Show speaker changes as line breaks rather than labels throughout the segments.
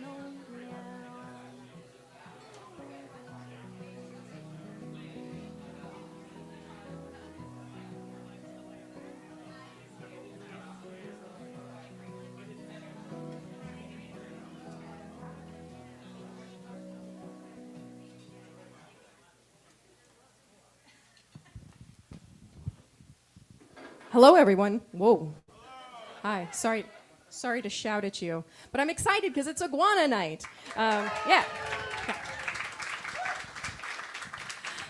knows me at all. Hello, everyone. Whoa. Hi. Sorry to shout at you, but I'm excited because it's Iguana night. Yeah.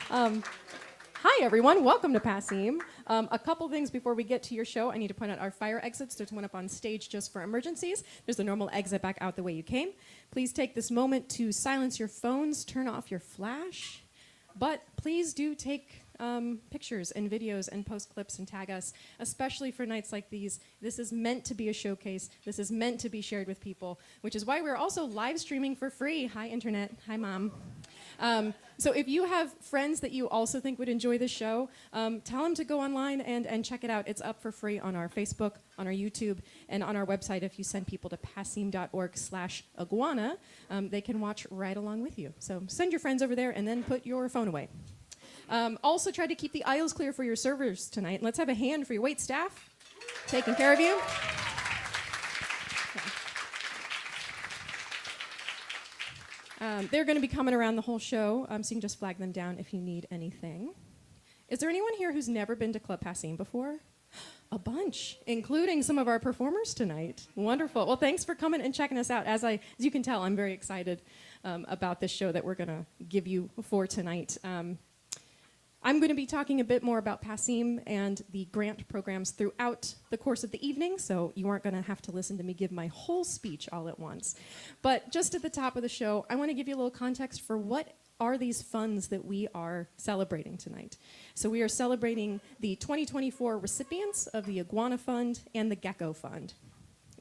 Hi, everyone. Welcome to Passim. A couple things before we get to your show. I need to point out our fire exits. There's one up on stage just for emergencies. There's the normal exit back out the way you came. Please take this moment to silence your phones, turn off your flash, but please do take pictures and videos and post clips and tag us, especially for nights like these. This is meant to be a showcase. This is meant to be shared with people, which is why we're also live streaming for free. Hi, Internet. Hi, Mom. So if you have friends that you also think would enjoy this show, tell them to go online and check it out. It's up for free on our Facebook, on our YouTube, and on our website. If you send people to passim.org/iguana, they can watch right along with you. So send your friends over there and then put your phone away. Also try to keep the aisles clear for your servers tonight. Let's have a hand for your wait staff taking care of you. They're going to be coming around the whole show, so you can just flag them down if you need anything. Is there anyone here who's never been to Club Passim before? A bunch, including some of our performers tonight. Wonderful. Well, thanks for coming and checking us out. As you can tell, I'm very excited about this show that we're going to give you for tonight. I'm going to be talking a bit more about Passim and the grant programs throughout the course of the evening, so you aren't going to have to listen to me give my whole speech all at once. But just at the top of the show, I want to give you a little context for what are these funds that we are celebrating tonight. So we are celebrating the 2024 recipients of the Iguana Fund and the Gecko Fund.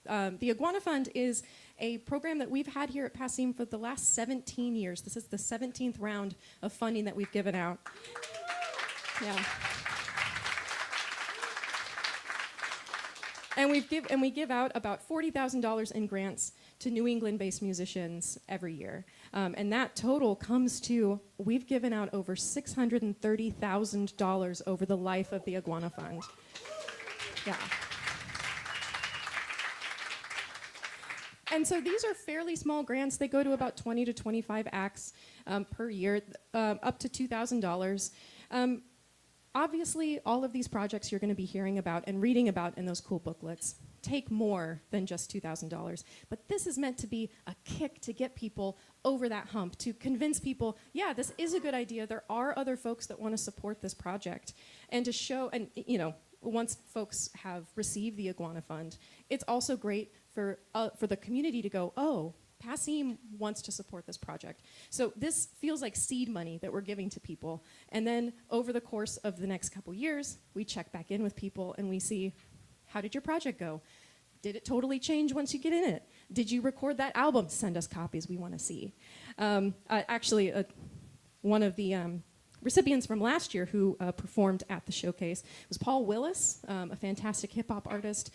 The Iguana Fund is a program that we've had here at Passim for the last 17 years. This is the 17th round of funding that we've given out. Yeah. And we give out about $40,000 in grants to New England-based musicians every year. And that total comes to, we've given out over $630,000 over the life of the Iguana Fund. Yeah. And so these are fairly small grants. They go to about 20 to 25 acts per year, up to $2,000. Obviously, all of these projects you're going to be hearing about and reading about in those cool booklets take more than just $2,000. But this is meant to be a kick to get people over that hump, to convince people, yeah, this is a good idea. There are other folks that want to support this project. And to show, and once folks have received the Iguana Fund, it's also great for the community to go, oh, Passim wants to support this project. So this feels like seed money that we're giving to people. And then over the course of the next couple years, we check back in with people and we see, how did your project go? Did it totally change once you get in it? Did you record that album? Send us copies, we want to see. Actually, one of the recipients from last year who performed at the showcase was Paul Willis, a fantastic hip-hop artist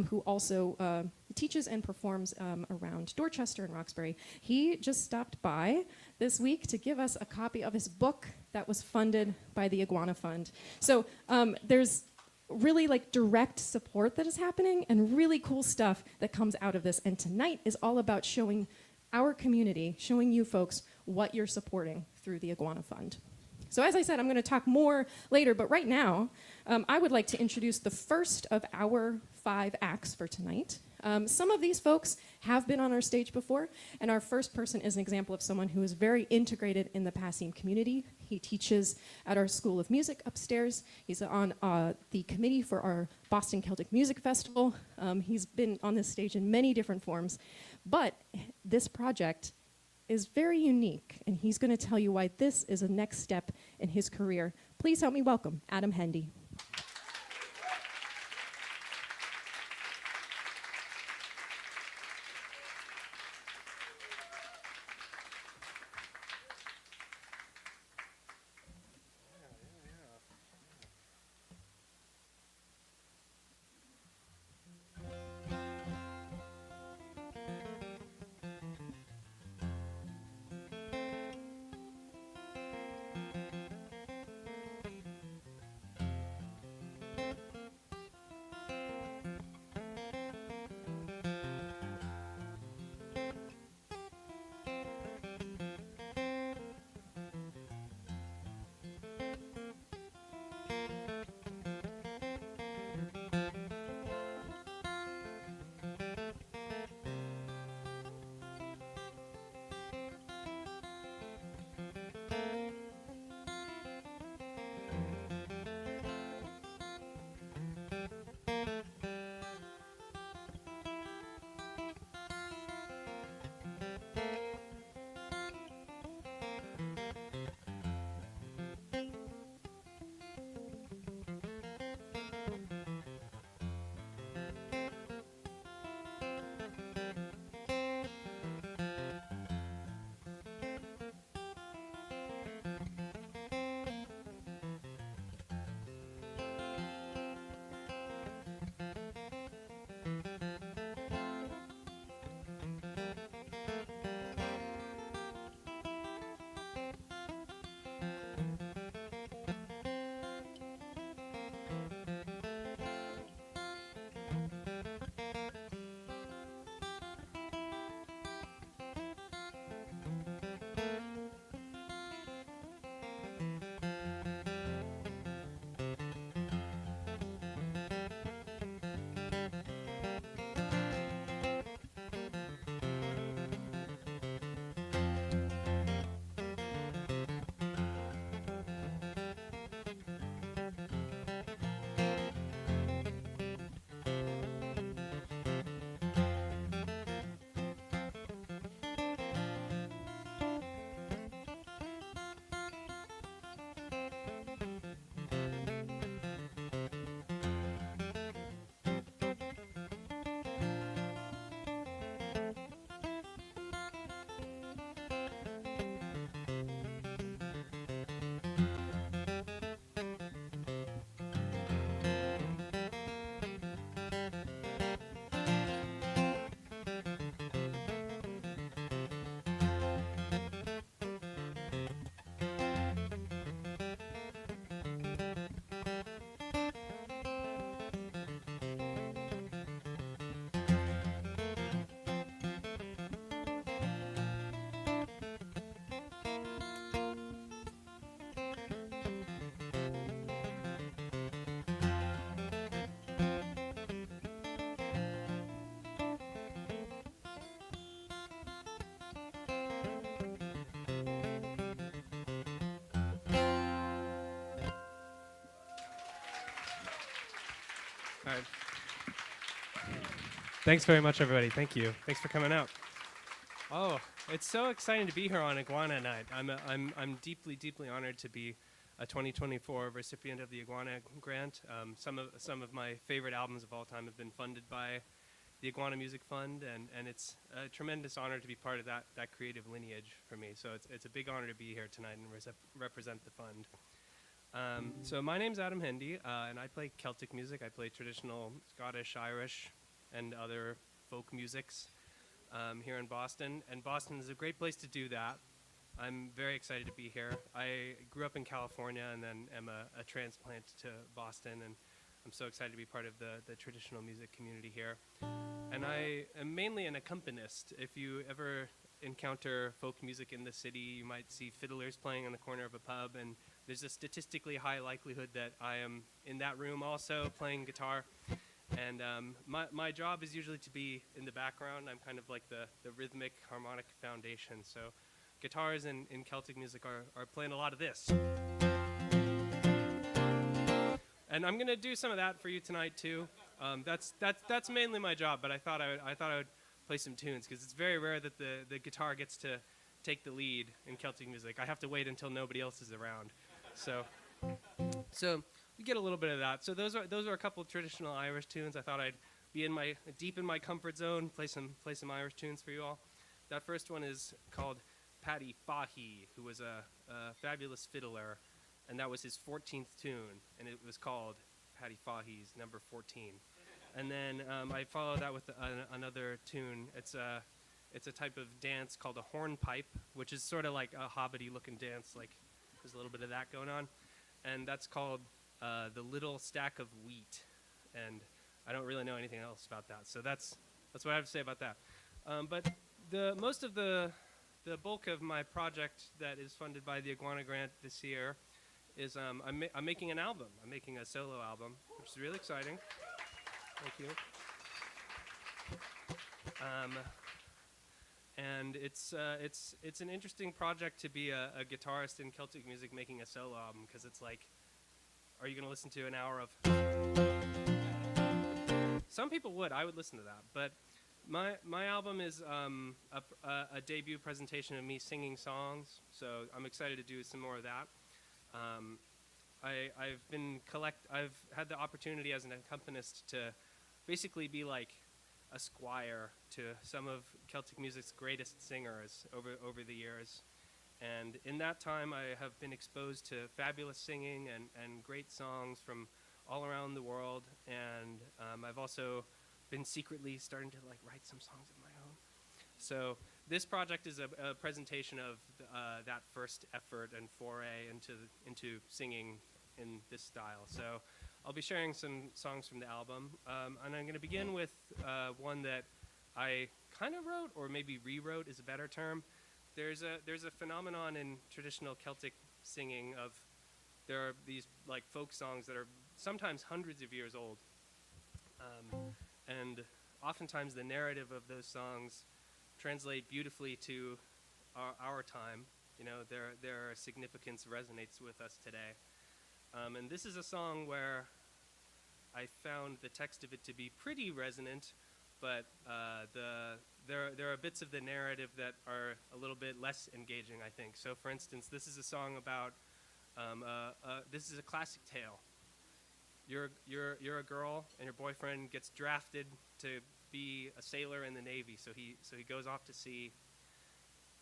who also teaches and performs around Dorchester and Roxbury. He just stopped by this week to give us a copy of his book that was funded by the Iguana Fund. So there's really direct support that is happening and really cool stuff that comes out of this. And tonight is all about showing our community, showing you folks what you're supporting through the Iguana Fund. So as I said, I'm going to talk more later, but right now, I would like to introduce the first of our 5 acts for tonight. Some of these folks have been on our stage before, and our first person is an example of someone who is very integrated in the Passim community. He teaches at our School of Music upstairs. He's on the committee for our Boston Celtic Music Festival. He's been on this stage in many different forms, but this project is very unique, and he's going to tell you why this is a next step in his career. Please help me welcome Adam Hendy.
All right. Thanks very much, everybody. Thank you. Thanks for coming out. Oh, it's so exciting to be here on Iguana Night. I'm deeply honored to be a 2024 recipient of the Iguana grant. Some of my favorite albums of all time have been funded by the Iguana Music Fund, and it's a tremendous honor to be part of that creative lineage for me. So it's a big honor to be here tonight and represent the fund. So my name's Adam Hendy, and I play Celtic music. I play traditional Scottish, Irish, and other folk musics here in Boston. And Boston is a great place to do that. I'm very excited to be here. I grew up in California and then am a transplant to Boston, and I'm so excited to be part of the traditional music community here. And I am mainly an accompanist. If you ever encounter folk music in the city, you might see fiddlers playing in the corner of a pub, and there's a statistically high likelihood that I am in that room also playing guitar. And my job is usually to be in the background. I'm kind of like the rhythmic harmonic foundation. So guitars in Celtic music are playing a lot of this. And I'm gonna do some of that for you tonight too. That's mainly my job, but I thought I would play some tunes because it's very rare that the guitar gets to take the lead in Celtic music. I have to wait until nobody else is around. So we get a little bit of that. So those are a couple of traditional Irish tunes. I thought I'd be deep in my comfort zone, play some Irish tunes for you all. That first one is called Paddy Fahey, who was a fabulous fiddler, and that was his 14th tune, and it was called Paddy Fahey's number 14. And then I follow that with another tune. It's a type of dance called a hornpipe, which is sort of like a hobbity-looking dance, like there's a little bit of that going on. And that's called The Little Stack of Wheat. And I don't really know anything else about that. So that's what I have to say about that. But most of the bulk of my project that is funded by the Iguana Grant this year is I'm making an album. I'm making a solo album, which is really exciting. Thank you. And it's an interesting project to be a guitarist in Celtic music making a solo album, because it's like, are you going to listen to an hour of... Some people would. I would listen to that. But my album is a debut presentation of me singing songs, so I'm excited to do some more of that. I've had the opportunity as an accompanist to basically be like a squire to some of Celtic music's greatest singers over the years. And in that time, I have been exposed to fabulous singing and great songs from all around the world. And I've also been secretly starting to write some songs of my own. So this project is a presentation of that first effort and foray into singing in this style. So I'll be sharing some songs from the album, and I'm going to begin with one that I kind of wrote, or maybe rewrote is a better term. There's a phenomenon in traditional Celtic singing of there are these folk songs that are sometimes hundreds of years old, and oftentimes the narrative of those songs translate beautifully to our time. You know, their significance resonates with us today. And this is a song where I found the text of it to be pretty resonant, but there are bits of the narrative that are a little bit less engaging, I think. So, for instance, this is a song about this is a classic tale. You're a girl, and your boyfriend gets drafted to be a sailor in the Navy. So he goes off to sea,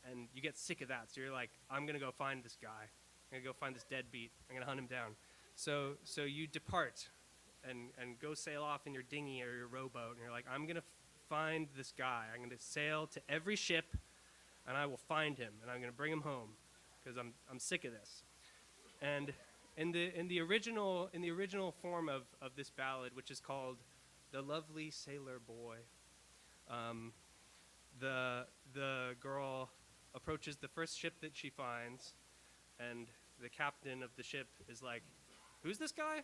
and you get sick of that. So you're like, I'm gonna go find this guy. I'm gonna go find this deadbeat. I'm gonna hunt him down. So you depart and go sail off in your dinghy or your rowboat, and you're like, I'm gonna find this guy. I'm gonna sail to every ship, and I will find him, and I'm gonna bring him home, because I'm sick of this. And in the original form of this ballad, which is called "The Lovely Sailor Boy," the girl approaches the first ship that she finds, and the captain of the ship is like, "Who's this guy?"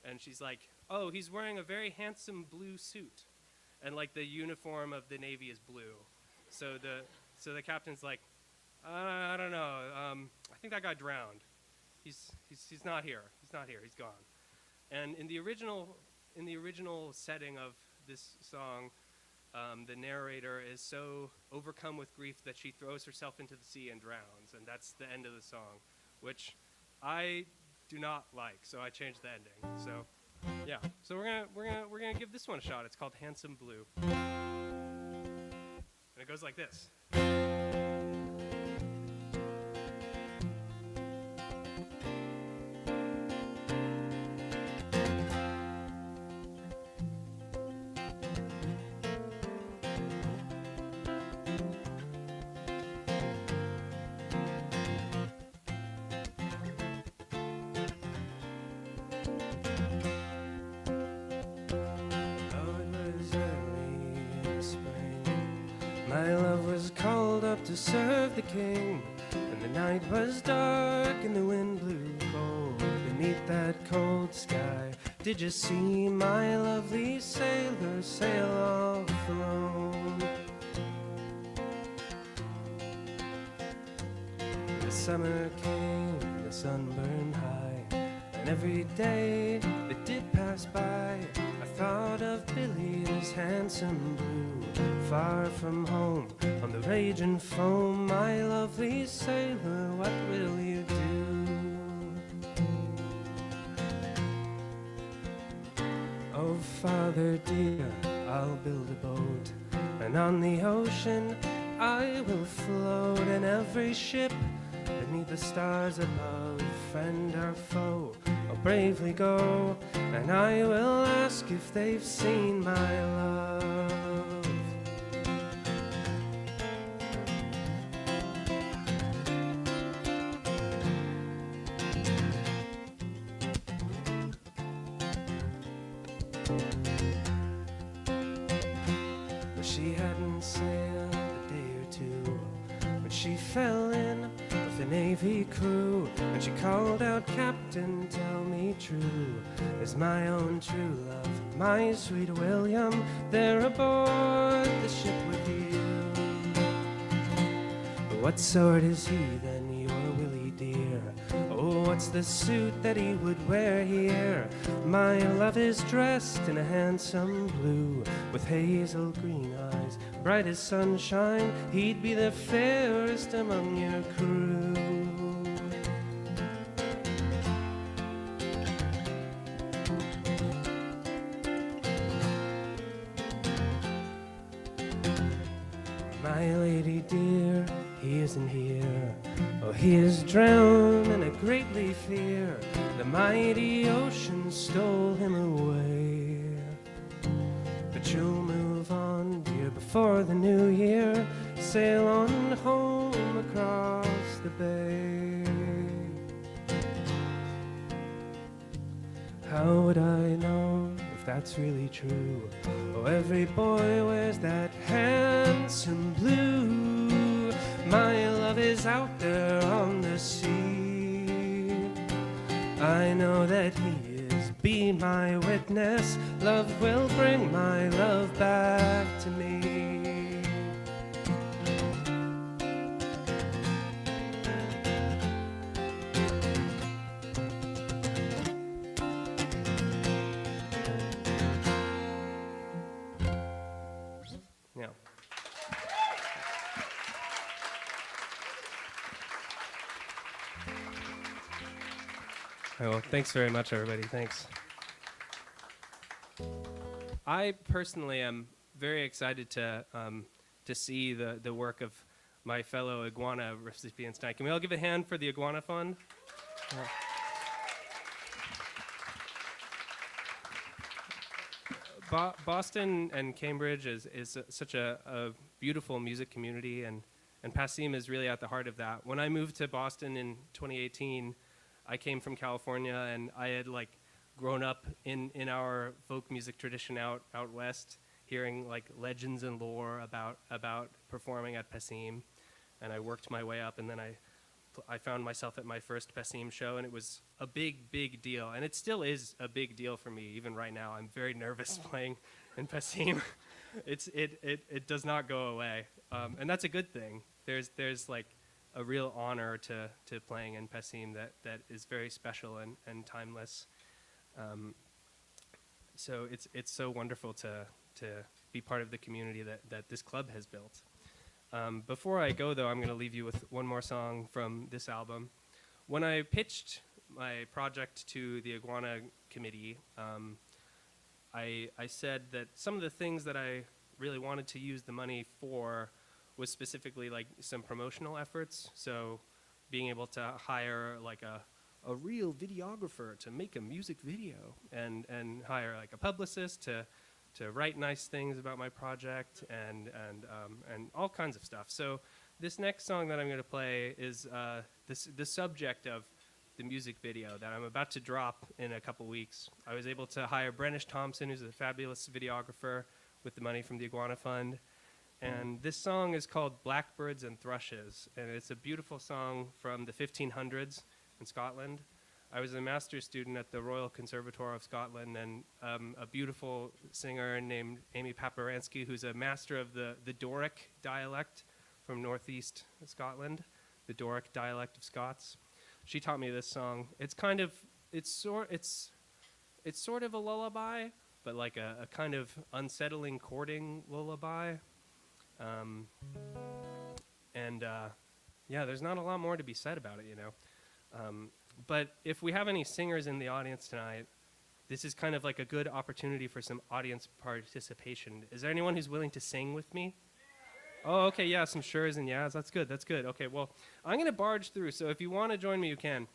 And she's like, "Oh, he's wearing a very handsome blue suit," and the uniform of the Navy is blue. So the captain's like, "I don't know. I think that guy drowned. He's not here. He's not here. He's gone." And in the original in the original setting of this song, the narrator is so overcome with grief that she throws herself into the sea and drowns, and that's the end of the song, which I do not like, so I changed the ending. So, yeah. So we're gonna give this one a shot. It's called Handsome Blue, and it goes like this. My love was called up to serve the king, and the night was dark and the wind blew cold. Beneath that cold sky, did you see my lovely sailor sail off alone? The summer came, the sun burned high, and every day that did pass by, I thought of Billy and his handsome blue. Far from home, on the raging foam, my lovely sailor, what will you do? Oh, Father dear, I'll build a boat, and on the ocean I will float, and every ship beneath the stars above, friend or foe, I'll bravely go, and I will ask if they've seen my love. She hadn't sailed a day or two when she fell in with the Navy crew, and she called out, "Captain, tell me true, is my own true love, my sweet William, there aboard the ship with you? What sort is he then, your Willie dear? Oh, what's the suit that he would wear here? My love is dressed in a handsome blue, with hazel green eyes, bright as sunshine. He'd be the fairest among your crew." My lady dear, he isn't here. Oh, he is drowned, and I greatly fear the mighty ocean stole him away. But you'll move on, dear, before the new year. Sail on home across the bay. How would I know if that's really true? Oh, every boy wears that handsome blue. My love is out there on the sea. I know that he is, be my witness. Love will bring my love back to me. Yeah. Well, thanks very much, everybody. Thanks. I personally am very excited to see the work of my fellow Iguana recipients tonight. Can we all give a hand for the Iguana Fund? Boston and Cambridge is such a beautiful music community, and Passim is really at the heart of that. When I moved to Boston in 2018, I came from California, and I had grown up in our folk music tradition out west, hearing legends and lore about performing at Passim, and I worked my way up, and then I found myself at my first Passim show, and it was a big deal, and it still is a big deal for me even right now. I'm very nervous playing in Passim. It does not go away, and that's a good thing. There's a real honor to playing in Passim that is very special and timeless. So it's so wonderful to be part of the community that this club has built. Before I go, though, I'm going to leave you with one more song from this album. When I pitched my project to the Iguana committee, I said that some of the things that I really wanted to use the money for was specifically like some promotional efforts. So being able to hire like a real videographer to make a music video and hire like a publicist to write nice things about my project and all kinds of stuff. So this next song that I'm going to play is the subject of the music video that I'm about to drop in a couple weeks. I was able to hire Brennish Thompson, who's a fabulous videographer, with the money from the Iguana Fund. And this song is called Blackbirds and Thrushes, and it's a beautiful song from the 1500s in Scotland. I was a master's student at the Royal Conservatoire of Scotland, and a beautiful singer named Amy Paparansky, who's a master of the Doric dialect from northeast Scotland, the Doric dialect of Scots. She taught me this song. It's sort of a lullaby, but like a kind of unsettling courting lullaby. Yeah, there's not a lot more to be said about it, you know. But if we have any singers in the audience tonight, this is kind of like a good opportunity for some audience participation. Is there anyone who's willing to sing with me? Oh, okay, yeah, some sures and yeahs. That's good. Okay, well, I'm going to barge through, so if you want to join me, you can.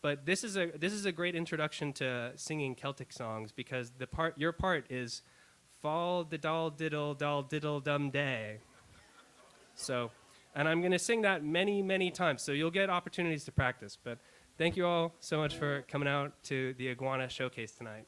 But this is a great introduction to singing Celtic songs, because your part is fall the dal diddle dum day. So, and I'm going to sing that many, many times, so you'll get opportunities to practice. But thank you all so much for coming out to the Iguana Showcase tonight.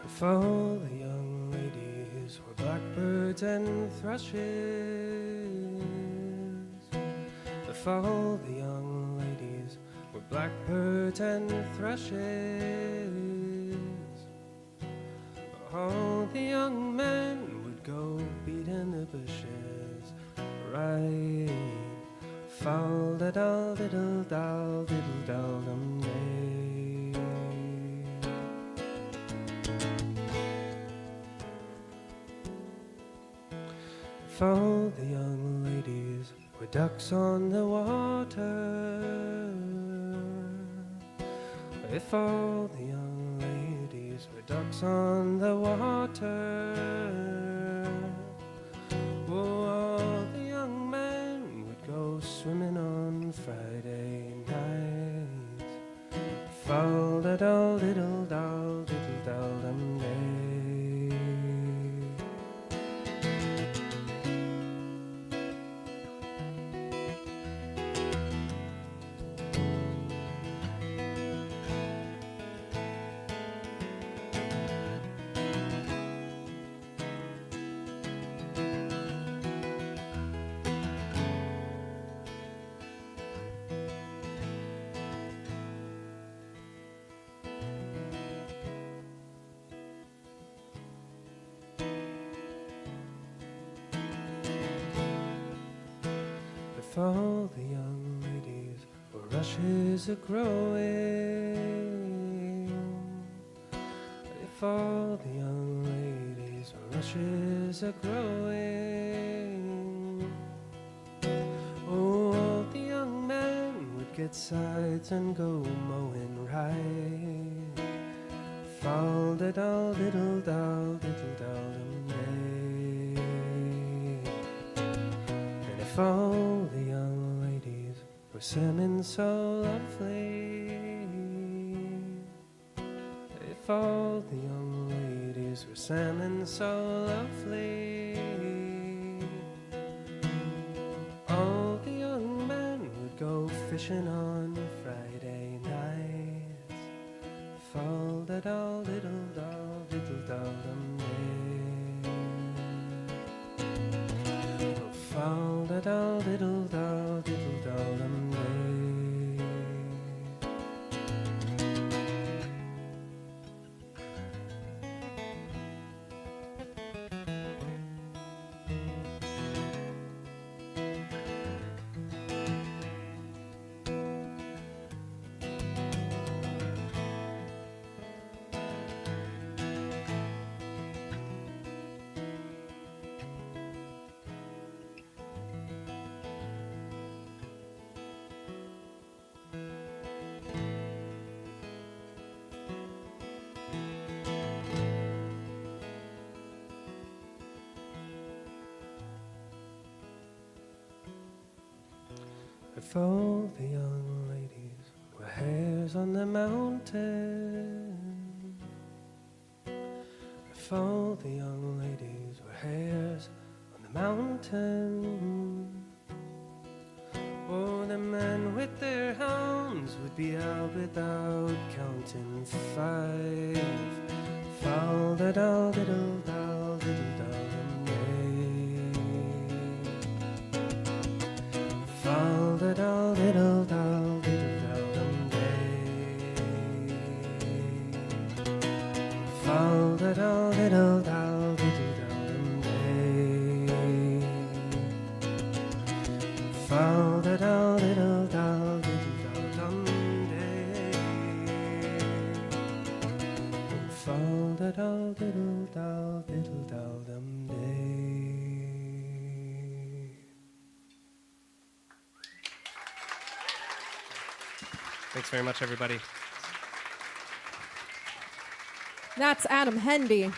If all the young ladies were blackbirds and thrushes, if all the young ladies were blackbirds and thrushes, all the young men would go beating the bushes, right? Fall da dal diddle dal dum day. If all the young ladies were ducks on the water, if all the young ladies were ducks on the water, oh, all the young men would go swimming on Friday night. Fall da dal diddle dal dum day. If all the young ladies were rushes a-growing, if all the young ladies were rushes a-growing, oh, all the young men would get sides and go mowing right. Fall da dal diddle dal dum day. And if all the young ladies were salmon so lovely, if all the young ladies were salmon so lovely, vacation on Friday nights. Fall da doll diddle dum day. Oh, fall da doll diddle dum day. If all the young ladies were hares on the mountain, if all the young ladies were hares on the mountain, oh, the men with their hounds would be out without counting five. Fall da doll diddle doll diddle doll. Fall da doll diddle doll diddle doll day. Fall da doll diddle doll diddle doll day. Fall da doll diddle doll diddle doll day. Fall da doll diddle doll diddle doll day. Thanks very much, everybody.
That's Adam Henby.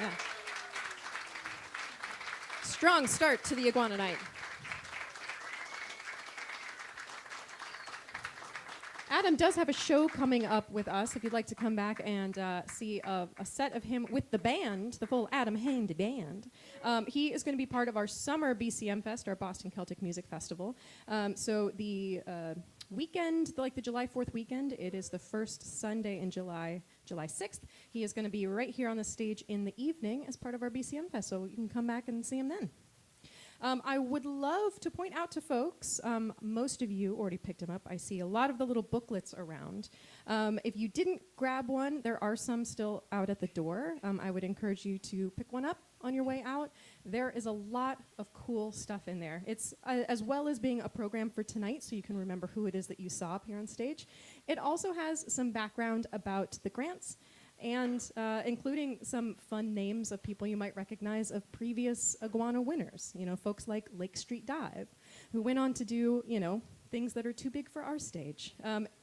Yeah. Strong start to the Iguana Night. Adam does have a show coming up with us. If you'd like to come back and see a set of him with the band, the full Adam Henby band, he is going to be part of our summer BCM Fest, our Boston Celtic Music Festival. So the weekend, like the July 4th weekend, it is the first Sunday in July 6th. He is going to be right here on the stage in the evening as part of our BCM Fest, so you can come back and see him then. I would love to point out to folks, most of you already picked them up. I see a lot of the little booklets around. If you didn't grab one, there are some still out at the door. I would encourage you to pick one up on your way out. There is a lot of cool stuff in there. It's as well as being a program for tonight, so you can remember who it is that you saw up here on stage. It also has some background about the grants, and including some fun names of people you might recognize of previous Iguana winners. You know, folks like Lake Street Dive, who went on to do, you know, things that are too big for our stage.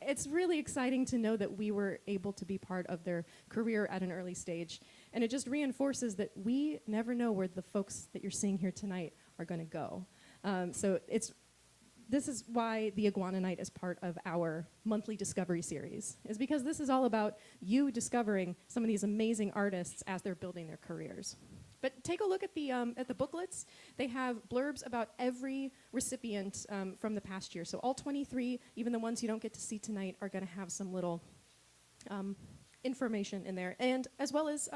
It's really exciting to know that we were able to be part of their career at an early stage. And it just reinforces that we never know where the folks that you're seeing here tonight are going to go. So this is why the Iguana Night is part of our monthly Discovery series, is because this is all about you discovering some of these amazing artists as they're building their careers. But take a look at the booklets. They have blurbs about every recipient from the past year. So all 23, even the ones you don't get to see tonight, are going to have some little information in there, and as well as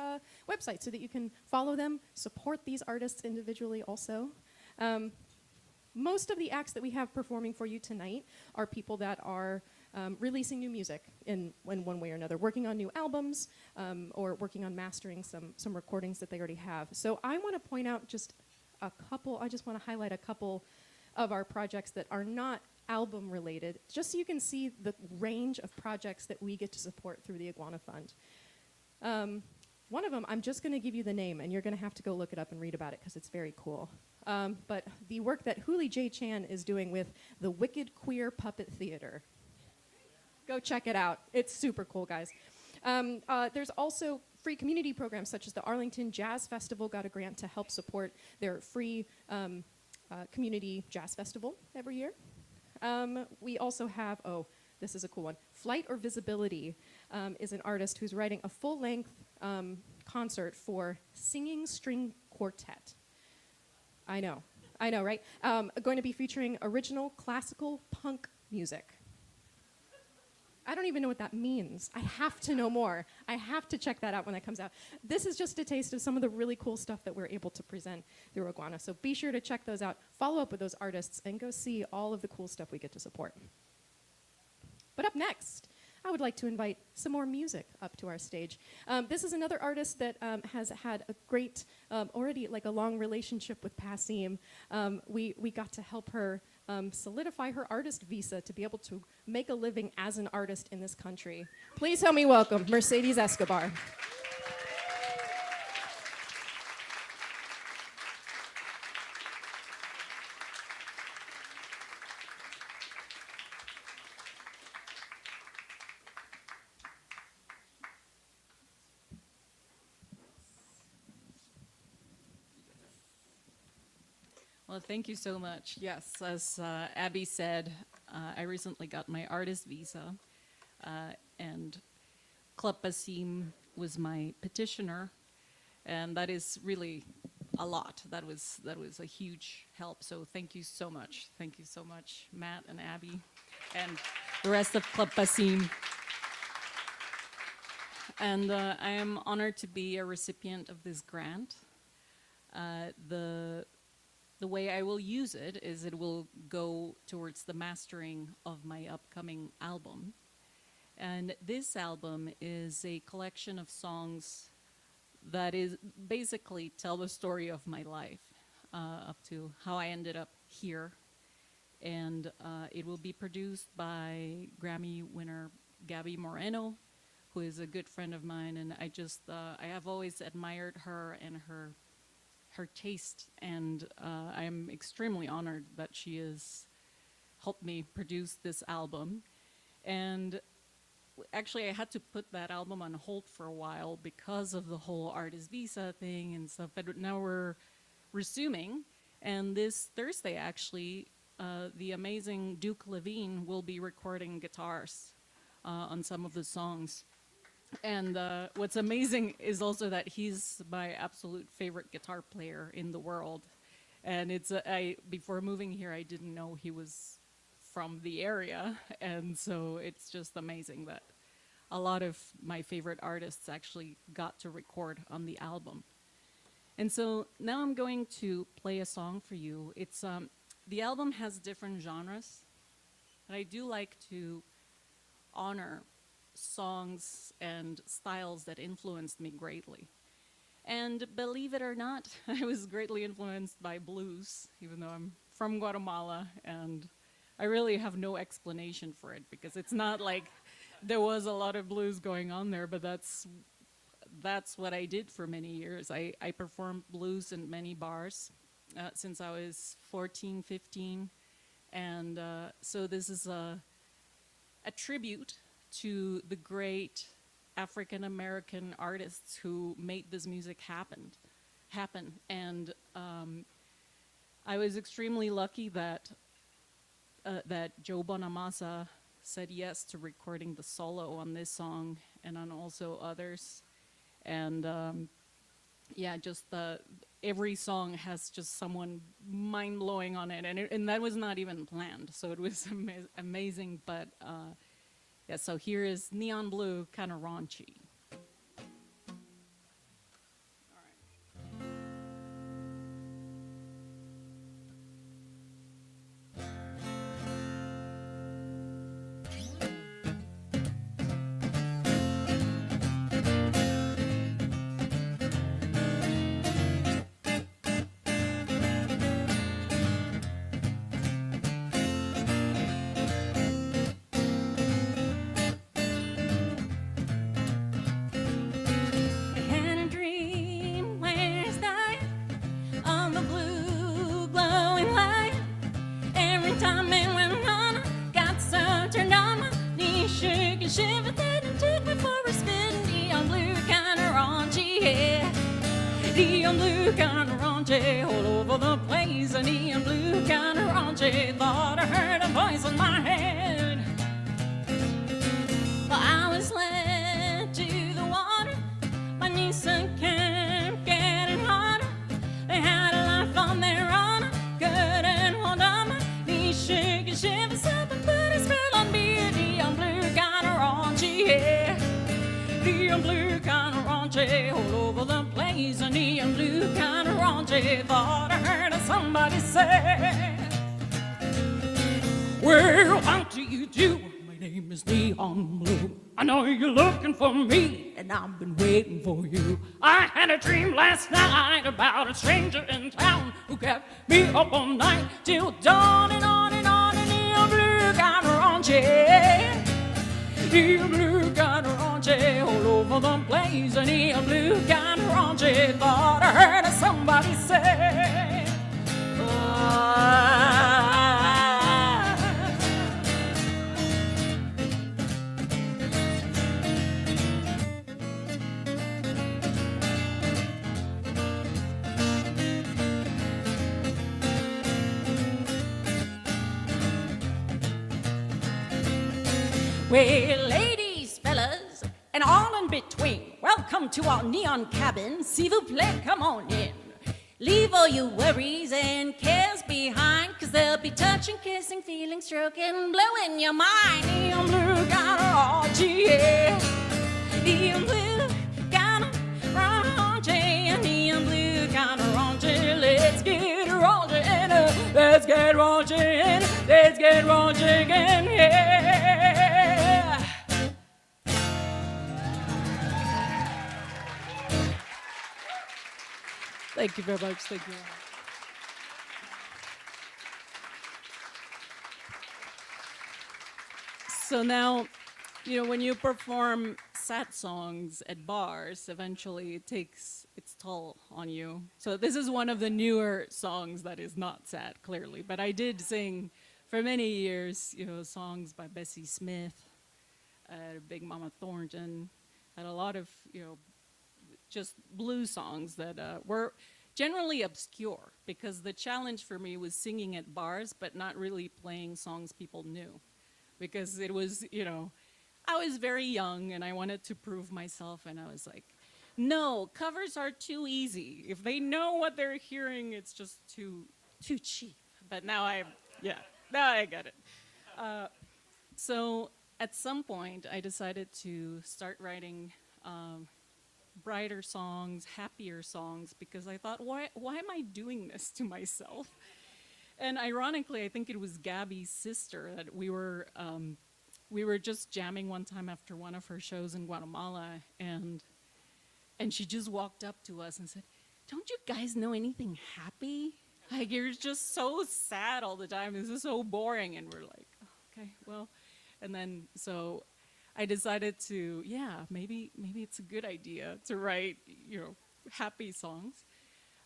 websites so that you can follow them, support these artists individually also. Most of the acts that we have performing for you tonight are people that are releasing new music in one way or another, working on new albums or working on mastering some recordings that they already have. So I want to point out just a couple, I just want to highlight a couple of our projects that are not album related, just so you can see the range of projects that we get to support through the Iguana Fund. One of them, I'm just going to give you the name, and you're going to have to go look it up and read about it because it's very cool. But the work that Hooli J. Chan is doing with the Wicked Queer Puppet Theater. Go check it out. It's super cool, guys. There's also free community programs such as the Arlington Jazz Festival got a grant to help support their free community jazz festival every year. We also have, oh, this is a cool one. Flight or Visibility is an artist who's writing a full-length concert for singing string quartet. I know. I know, right? Going to be featuring original classical punk music. I don't even know what that means. I have to know more. I have to check that out when that comes out. This is just a taste of some of the really cool stuff that we're able to present through Iguana. So be sure to check those out, follow up with those artists, and go see all of the cool stuff we get to support. But up next, I would like to invite some more music up to our stage. This is another artist that has had a great, already like a long relationship with Passim. We got to help her solidify her artist visa to be able to make a living as an artist in this country. Please help me welcome Mercedes Escobar.
Well, thank you so much. Yes, as Abby said, I recently got my artist visa, and Club Passim was my petitioner, and that is really a lot. That was a huge help. So thank you so much. Thank you so much, Matt and Abby, and the rest of Club Passim. And I am honored to be a recipient of this grant. The way I will use it is it will go towards the mastering of my upcoming album. And this album is a collection of songs that is basically tell the story of my life, up to how I ended up here. And it will be produced by Grammy winner Gabby Moreno, who is a good friend of mine. And I have always admired her and her taste, and I am extremely honored that she has helped me produce this album. And actually, I had to put that album on hold for a while because of the whole artist visa thing and stuff, but now we're resuming. And this Thursday, actually, the amazing Duke Levine will be recording guitars on some of the songs. And what's amazing is also that he's my absolute favorite guitar player in the world. And before moving here, I didn't know he was from the area. And so it's just amazing that a lot of my favorite artists actually got to record on the album. And so now I'm going to play a song for you. It's the album has different genres, and I do like to honor songs and styles that influenced me greatly. And believe it or not, I was greatly influenced by blues, even though I'm from Guatemala, and I really have no explanation for it, because it's not like there was a lot of blues going on there, but that's what I did for many years. I performed blues in many bars since I was 14, 15, and so this is a tribute to the great African-American artists who made this music happen. And I was extremely lucky that Joe Bonamassa said yes to recording the solo on this song and on also others. And yeah, just every song has just someone mind-blowing on it, and that was not even planned, so it was amazing. But yeah, so here is Neon Blue, kind of raunchy. Neon blue, kinda raunchy, all over the place. A neon blue, kinda raunchy. Thought I heard a voice in my head. Well, I was led to the water. My knees kept getting harder. They had a life on their honor, 'cause raunchy all over the place. A neon blue kind of raunchy. Thought I heard somebody say, well, how do you do? My name is Neon Blue. I know you're looking for me, and I've been waiting for you. I had a dream last night about a stranger in town who kept me up all night till dawn and on and on. And neon blue kind of raunchy, neon blue kind of raunchy all over the place. A neon blue kind of raunchy. Thought I heard somebody say, well, ladies, fellas, and all in between, welcome to our neon cabin. S'il vous plaît, come on in. Leave all your worries and cares behind, 'cause they'll be touching, kissing, feeling, stroking, blowing your mind. Neon blue kind of raunchy, yeah. Neon blue kind of raunchy, neon blue kind of raunchy. Let's get raunchy, let's get raunchy, let's get raunchy again, yeah. Thank you very much. Thank you. So now, when you perform sad songs at bars, eventually it takes its toll on you. So this is one of the newer songs that is not sad, clearly. But I did sing for many years, songs by Bessie Smith, Big Mama Thornton, and a lot of, just blues songs that were generally obscure, because the challenge for me was singing at bars but not really playing songs people knew, because it was, I was very young and I wanted to prove myself, and I was like, no, covers are too easy. If they know what they're hearing, it's just too cheap. But now I get it. So at some point I decided to start writing brighter songs, happier songs, because I thought, why am I doing this to myself? And ironically, I think it was Gabby's sister that we were just jamming one time after one of her shows in Guatemala, and she just walked up to us and said, don't you guys know anything happy? Like, you're just so sad all the time. This is so boring. And we're like, oh, okay, well. And then so I decided to, maybe it's a good idea to write, happy songs.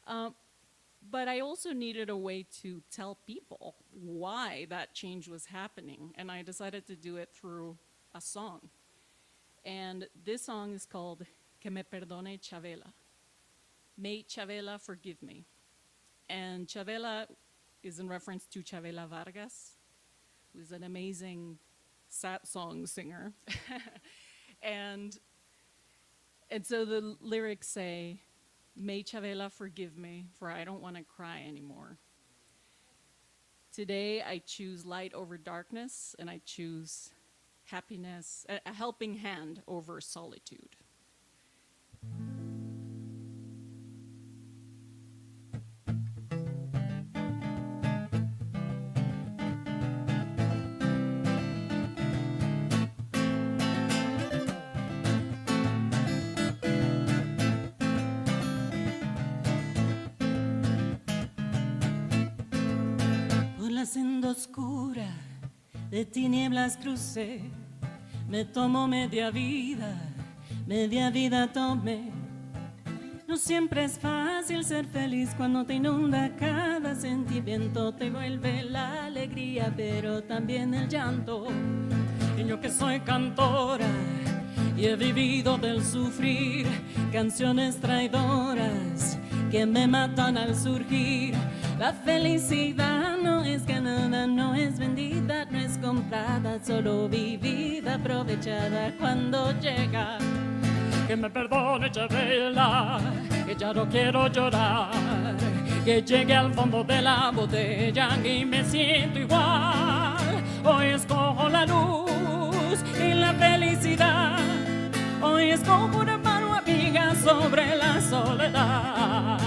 But I also needed a way to tell people why that change was happening. And I decided to do it through a song. And this song is called Que me perdone Chavela. May Chavela forgive me. And Chavela is in reference to Chavela Vargas, who's an amazing sad song singer. and so the lyrics say, may Chavela forgive me, for I don't want to cry anymore. Today I choose light over darkness, and I choose happiness, a helping hand over solitude.
La senda oscura de tinieblas crucé, me tomó media vida tomé. No siempre es fácil ser feliz cuando te inunda cada sentimiento, te vuelve la alegría, pero también el llanto. Y yo que soy cantora y he vivido del sufrir, canciones traidoras que me matan al surgir. La felicidad no es ganada, no es vendida, no es comprada, solo vivida, aprovechada cuando llega. Que me perdone Chavela, que ya no quiero llorar, que llegue al fondo de la botella y me siento igual. Hoy escojo la luz y la felicidad, hoy escojo una mano amiga, sobre la soledad.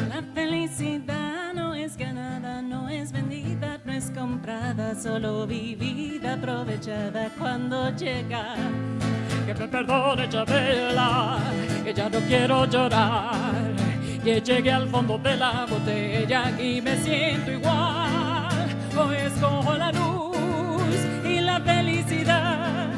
La felicidad no es ganada, no es vendida, no es comprada, solo vivida, aprovechada cuando llega. Que me perdone, Chabela, que ya no quiero llorar, que llegue al fondo de la botella y me siento igual. Hoy escojo la luz y la felicidad,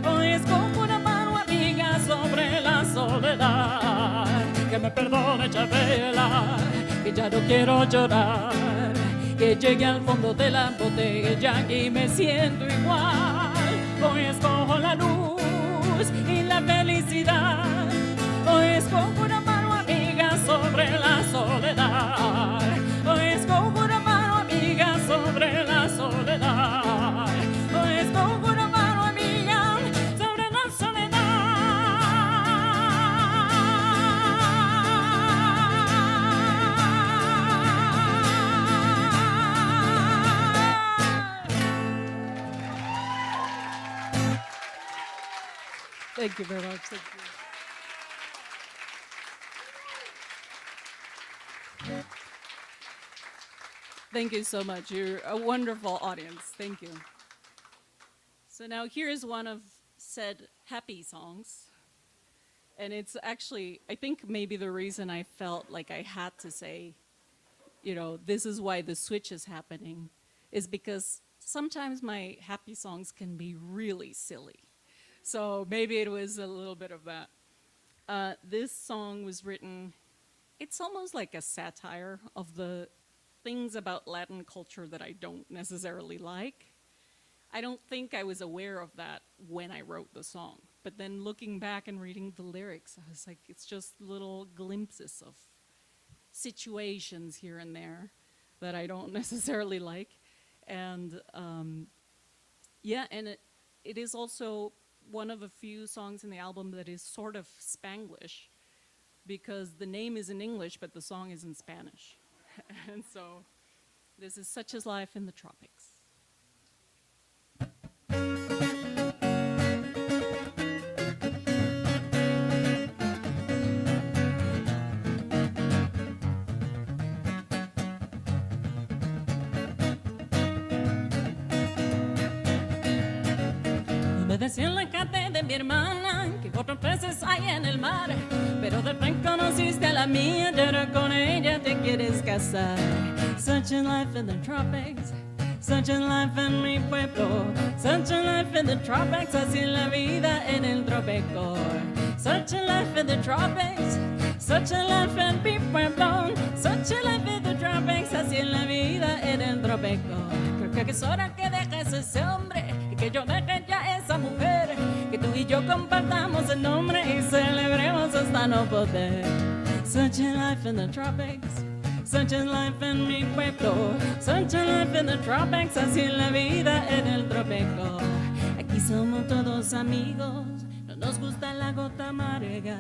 hoy escojo una mano amiga sobre la soledad. Que me perdone, Chabela, que ya no quiero llorar, que llegue al fondo de la botella y me siento igual. Hoy escojo la luz y la felicidad, hoy escojo una mano amiga sobre la soledad, hoy escojo una mano amiga sobre la soledad, hoy escojo una mano amiga sobre la soledad.
Thank you very much. Thank you. Thank you so much. You're a wonderful audience. Thank you. So now here is one of said happy songs. And it's actually, I think maybe the reason I felt like I had to say, you know, this is why the switch is happening, is because sometimes my happy songs can be really silly. So maybe it was a little bit of that. This song was written, it's almost like a satire of the things about Latin culture that I don't necessarily like. I don't think I was aware of that when I wrote the song. But then looking back and reading the lyrics, I was like, it's just little glimpses of situations here and there that I don't necessarily like. And yeah, and it is also one of a few songs in the album that is sort of Spanglish, because the name is in English, but the song is in Spanish. And so this is Such is Life in the Tropics.
Me decía en la calle de mi hermana que otros peces hay en el mar, pero después conociste a la mía y ahora con ella te quieres casar. Such a life in the tropics, such a life en mi pueblo, such a life in the tropics, así es la vida en el trópico. Such a life in the tropics, such a life en mi pueblo, such a life in the tropics, así es la vida en el trópico. Creo que es hora que dejes ese hombre y que yo deje ya esa mujer, que tú y yo compartamos el nombre y celebremos hasta no poder. Such a life in the tropics, such a life en mi pueblo, such a life in the tropics, así es la vida en el trópico. Aquí somos todos amigos, no nos gusta la gota amarga,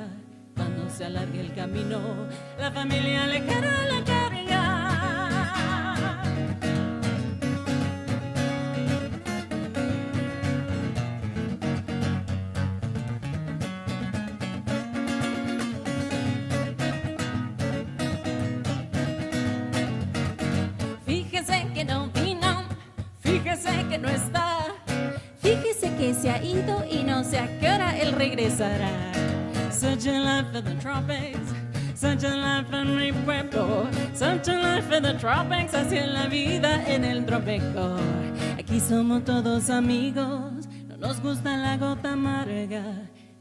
cuando se alargue el camino, la familia le carga la carga. Fíjese que no vino, fíjese que no está, fíjese que se ha ido y no sé a qué hora él regresará. Such a life in the tropics, such a life en mi pueblo, such a life in the tropics, así es la vida en el trópico. Aquí somos todos amigos, no nos gusta la gota amarga,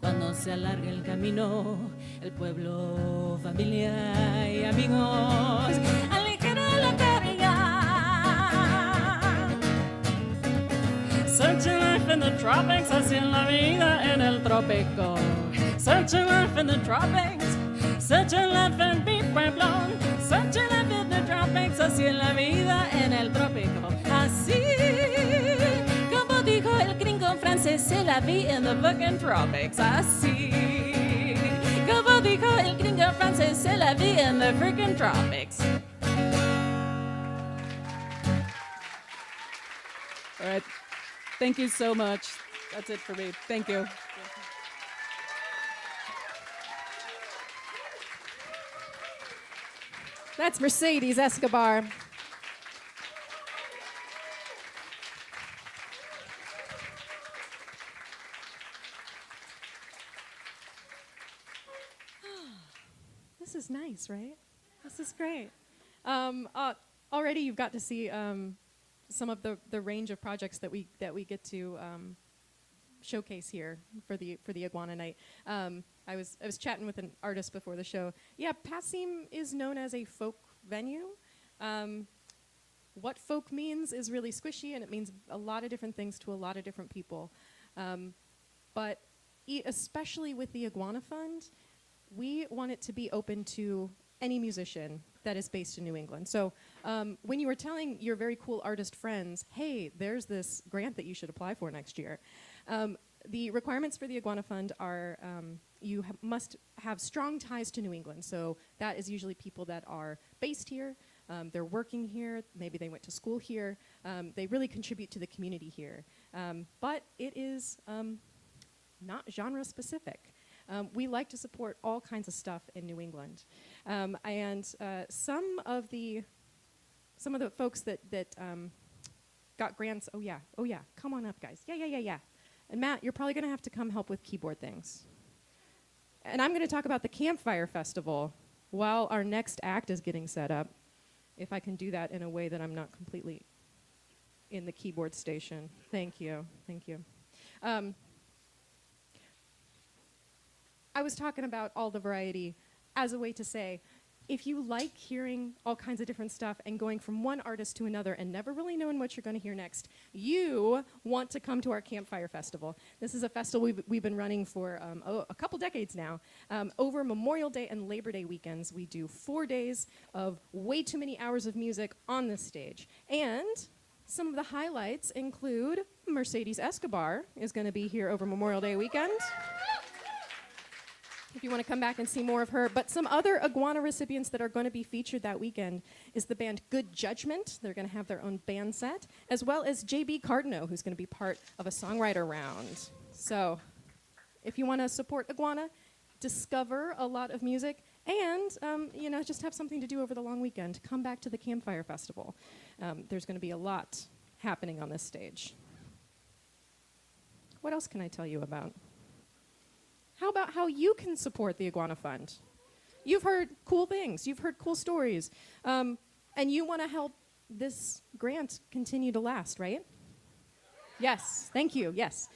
cuando se alarga el camino, el pueblo, familia y amigos, aligera la carga. Such a life in the tropics, así es la vida en el trópico. Such a life in the tropics, such a life en mi pueblo, such a life in the tropics, así es la vida en el trópico. Así francés, c'est la vie in the fucking tropics. Así. Como dijo el gringo francés, c'est la vie in the freaking tropics. All right. Thank you so much. That's it for me. Thank you.
That's Mercedes Escobar. This is nice, right? This is great. Already you've got to see some of the range of projects that we get to showcase here for the Iguana Night. I was chatting with an artist before the show. Yeah, Passim is known as a folk venue. What folk means is really squishy, and it means a lot of different things to a lot of different people. But especially with the Iguana Fund, we want it to be open to any musician that is based in New England. So when you were telling your very cool artist friends, hey, there's this grant that you should apply for next year, the requirements for the Iguana Fund are you must have strong ties to New England. So that is usually people that are based here, they're working here, maybe they went to school here, they really contribute to the community here. But it is not genre specific. We like to support all kinds of stuff in New England. And some of the folks that got grants, oh yeah, come on up, guys. Yeah. And Matt, you're probably gonna have to come help with keyboard things. And I'm gonna talk about the Campfire Festival while our next act is getting set up, if I can do that in a way that I'm not completely in the keyboard station. Thank you. I was talking about all the variety as a way to say, if you like hearing all kinds of different stuff and going from one artist to another and never really knowing what you're going to hear next, you want to come to our Campfire Festival. This is a festival we've been running for a couple decades now. Over Memorial Day and Labor Day weekends, we do 4 days of way too many hours of music on this stage. And some of the highlights include Mercedes Escobar is going to be here over Memorial Day weekend, if you want to come back and see more of her. But some other Iguana recipients that are going to be featured that weekend is the band Good Judgment. They're going to have their own band set, as well as J.B. Cardino, who's going to be part of a songwriter round. So if you want to support Iguana, discover a lot of music, and just have something to do over the long weekend, come back to the Campfire Festival. There's going to be a lot happening on this stage. What else can I tell you about? How about how you can support the Iguana Fund? You've heard cool things. You've heard cool stories. And you want to help this grant continue to last, right? Yes. Thank you. Yes.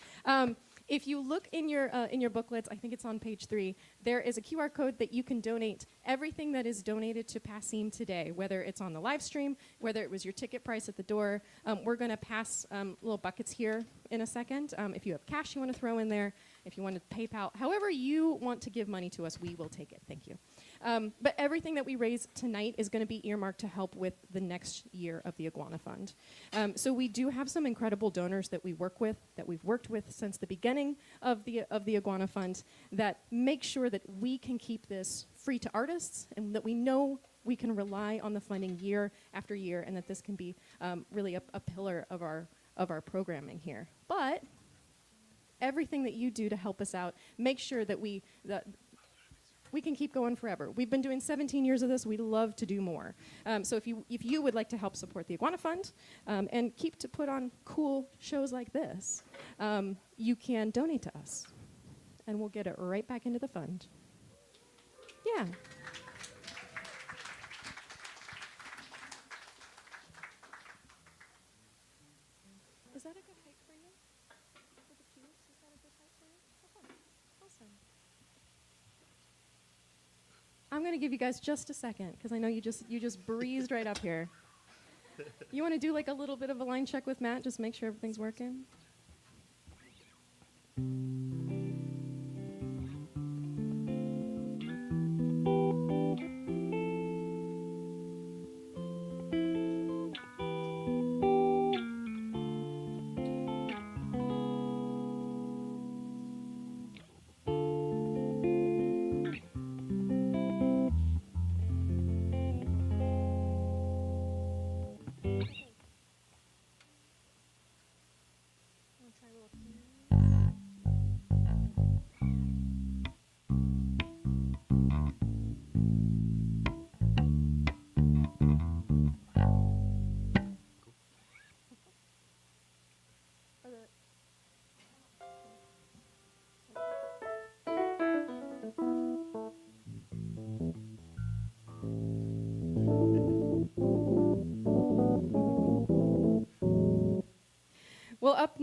If you look in your booklets, I think it's on page 3, there is a QR code that you can donate everything that is donated to Passim today, whether it's on the live stream, whether it was your ticket price at the door. We're going to pass little buckets here in a second. If you have cash you want to throw in there, if you want to PayPal, however you want to give money to us, we will take it. Thank you. But everything that we raise tonight is going to be earmarked to help with the next year of the Iguana Fund. So we do have some incredible donors that we work with, that we've worked with since the beginning of the Iguana Fund, that make sure that we can keep this free to artists, and that we know we can rely on the funding year after year, and that this can be really a pillar of our programming here. But everything that you do to help us out, make sure that we can keep going forever. We've been doing 17 years of this. We'd love to do more. So if you would like to help support the Iguana Fund and keep to put on cool shows like this, you can donate to us, and we'll get it right back into the fund. Yeah. Is that a good height for you? For the cubes, is that a good height for you? Okay, awesome. I'm going to give you guys just a second, because I know you just breezed right up here. You want to do like a little bit of a line check with Matt, just make sure everything's working?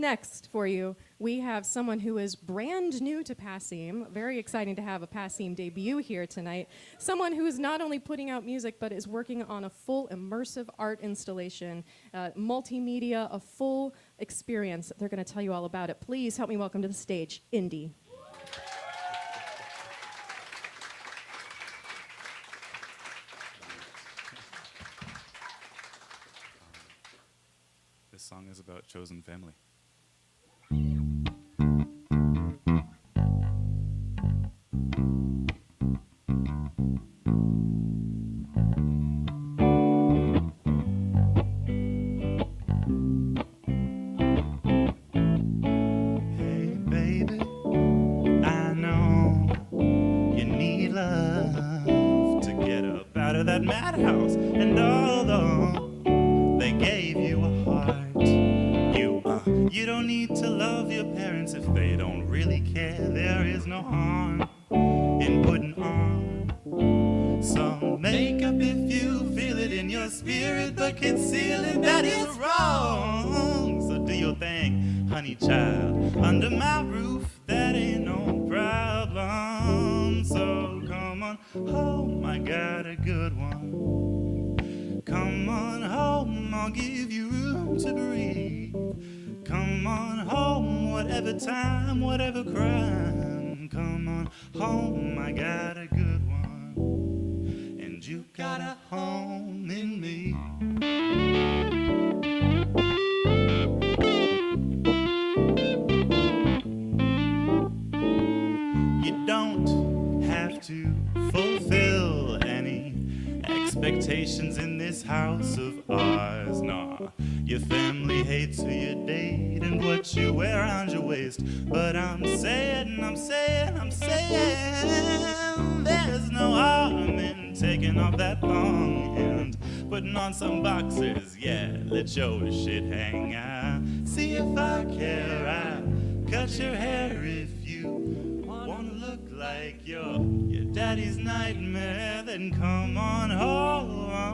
next for you, we have someone who is brand new to Passim. Very exciting to have a Passim debut here tonight. Someone who is not only putting out music, but is working on a full immersive art installation, multimedia, a full experience. They're going to tell you all about it. Please help me welcome to the stage, Indy.
This song is about chosen family. Hey, baby, I know you need love to get up out of that madhouse. And although they gave you a heart, you don't need to love your parents if they don't really care. There is no harm in putting on some makeup if you feel it in your spirit, but conceal it, that is wrong. So do your thing, honey child, under my roof, that ain't no problem. So come on home, I got a good one. Come on home, I'll give you room to breathe. Come on home, whatever time, whatever crime. Come on home, I got a good one, and you got a home in me. You don't have to fulfill any expectations in this house of ours, nah. Your family hates who you date and what you wear around your waist. But I'm saying, there's no harm in taking off that thong and putting on some boxers. Yeah, let your shit hang out. See if I care, I'll cut your hair if you wanna look like your daddy's nightmare. Then come on home.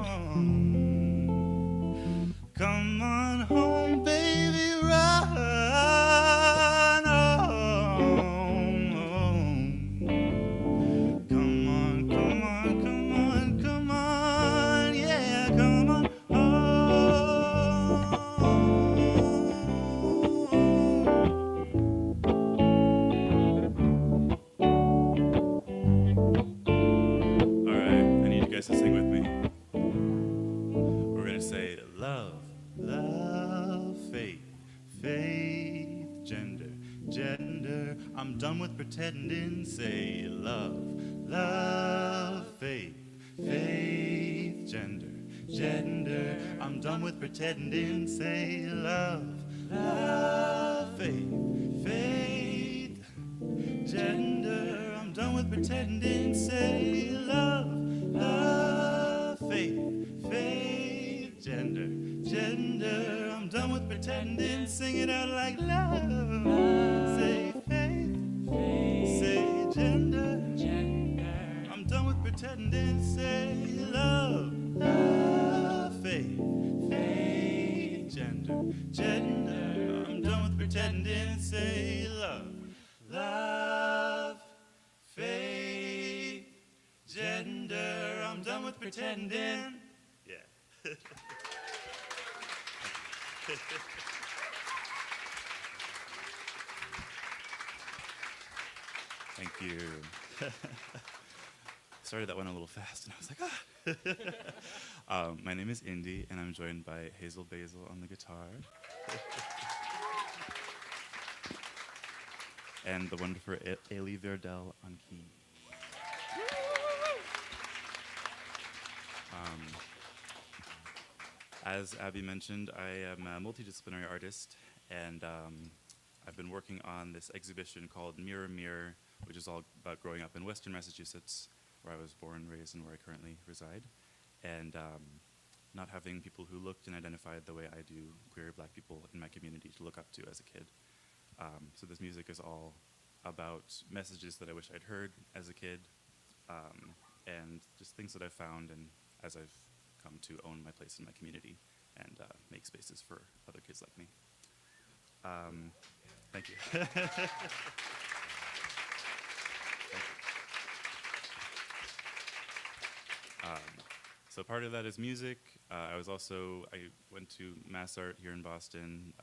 Come on home, baby, run home. Come on, come on, come on, come on, yeah, come on home. All right, I need you guys to sing with me. We're gonna say love. Love, faith, faith, gender, gender. I'm done with pretending. Say love, love, faith, faith, gender, gender. I'm done with pretending. Say love, love, faith, faith, gender. I'm done with pretending. Say love, love, faith, faith, gender, gender. I'm done with pretending. Sing it out like love. Say faith, say gender, gender. I'm done with pretending. Say love, love, faith, faith, gender, gender. I'm done with pretending. Say love, love, faith, gender. I'm done with pretending. Yeah. Thank you. Started that one a little fast, and I was like, ah. My name is Indy, and I'm joined by Hazel Basil on the guitar. And the wonderful Ailey Verdell on keys. As Abby mentioned, I am a multidisciplinary artist, and I've been working on this exhibition called Mirror Mirror, which is all about growing up in Western Massachusetts, where I was born, raised, and where I currently reside, and not having people who looked and identified the way I do queer Black people in my community to look up to as a kid. So this music is all about messages that I wish I'd heard as a kid, and just things that I've found and as I've come to own my place in my community and make spaces for other kids like me. Thank you. So part of that is music. I went to Mass Art here in Boston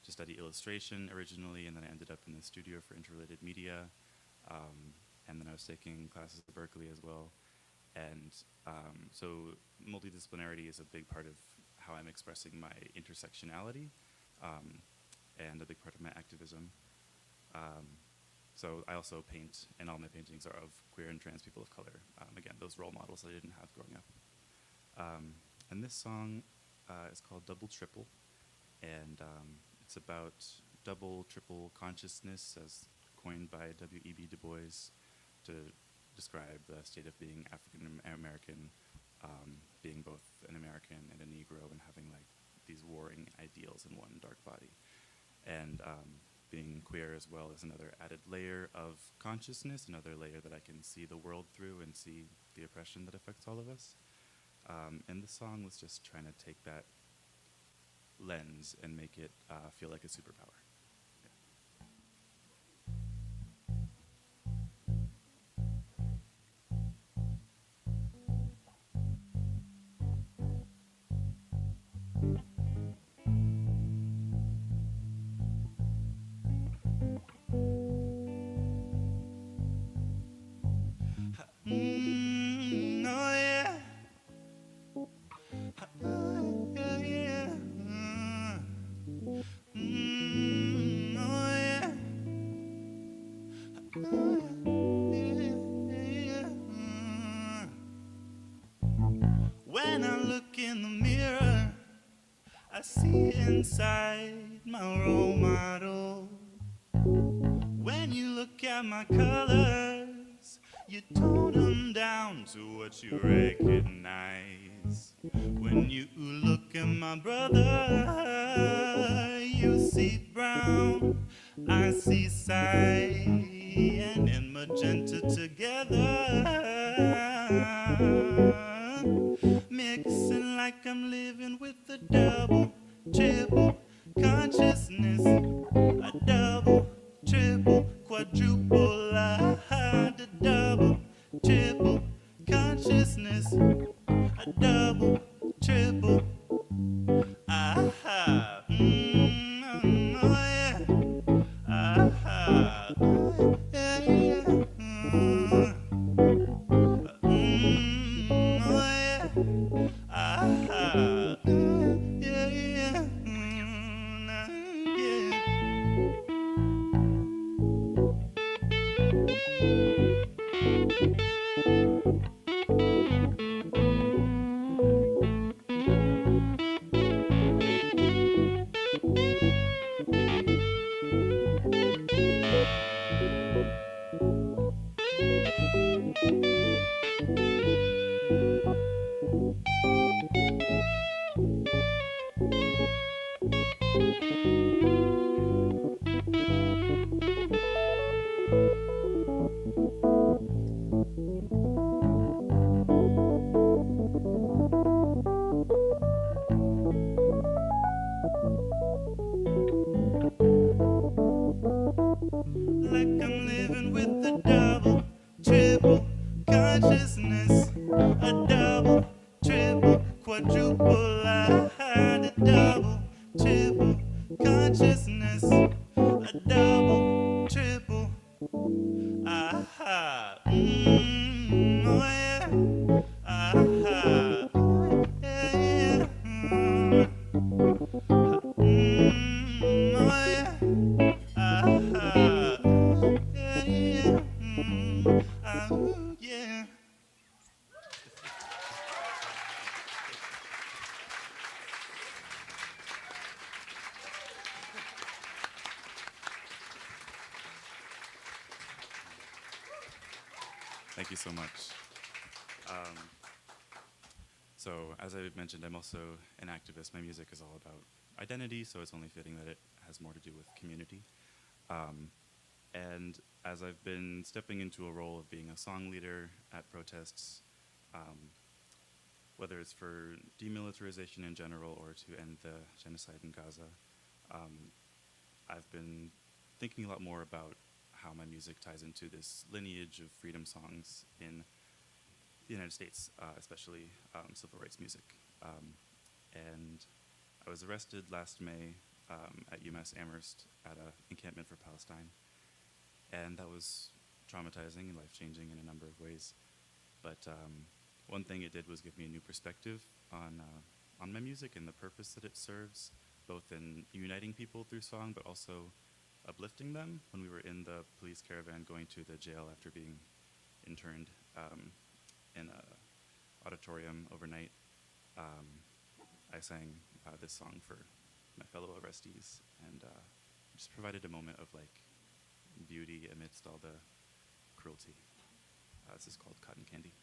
to study illustration originally, and then I ended up in the studio for interrelated media. And then I was taking classes at Berkeley as well. And so multidisciplinarity is a big part of how I'm expressing my intersectionality and a big part of my activism. So I also paint, and all my paintings are of queer and trans people of color. Again, those role models that I didn't have growing up. And this song is called Double Triple, and it's about double, triple consciousness as coined by W.E.B. Du Bois to describe the state of being African American, being both an American and a Negro, and having like these warring ideals in one dark body. And being queer as well is another added layer of consciousness, another layer that I can see the world through and see the oppression that affects all of us. And the song was just trying to take that lens and make it feel like a superpower. Oh yeah. Yeah, yeah. Oh yeah. When I look in the mirror, I see inside my role model. When you look at my colors, you tone them down to what you recognize. When you look at my brother, you see brown, I see cyan and magenta together, mixing like I'm living with a double, triple consciousness, a double, triple, quadruple, the double, triple consciousness, a double, triple, aha, oh yeah, aha, yeah, yeah, oh yeah, aha, yeah, yeah, yeah. Like I'm living with a double, triple consciousness, a double, triple, quadruple, I had a double, triple consciousness, a double, triple, aha, oh yeah, aha, yeah, yeah, oh yeah. Yeah, yeah, yeah. Thank you so much. So, as I mentioned, I'm also an activist. My music is all about identity, so it's only fitting that it has more to do with community. And as I've been stepping into a role of being a song leader at protests, whether it's for demilitarization in general or to end the genocide in Gaza, I've been thinking a lot more about how my music ties into this lineage of freedom songs in the United States, especially civil rights music. And I was arrested last May at UMass Amherst at an encampment for Palestine. And that was traumatizing and life-changing in a number of ways. But one thing it did was give me a new perspective on my music and the purpose that it serves, both in uniting people through song, but also uplifting them. When we were in the police caravan going to the jail after being interned in an auditorium overnight, I sang this song for my fellow arrestees, and just provided a moment of like beauty amidst all the cruelty. This is called Cotton Candy.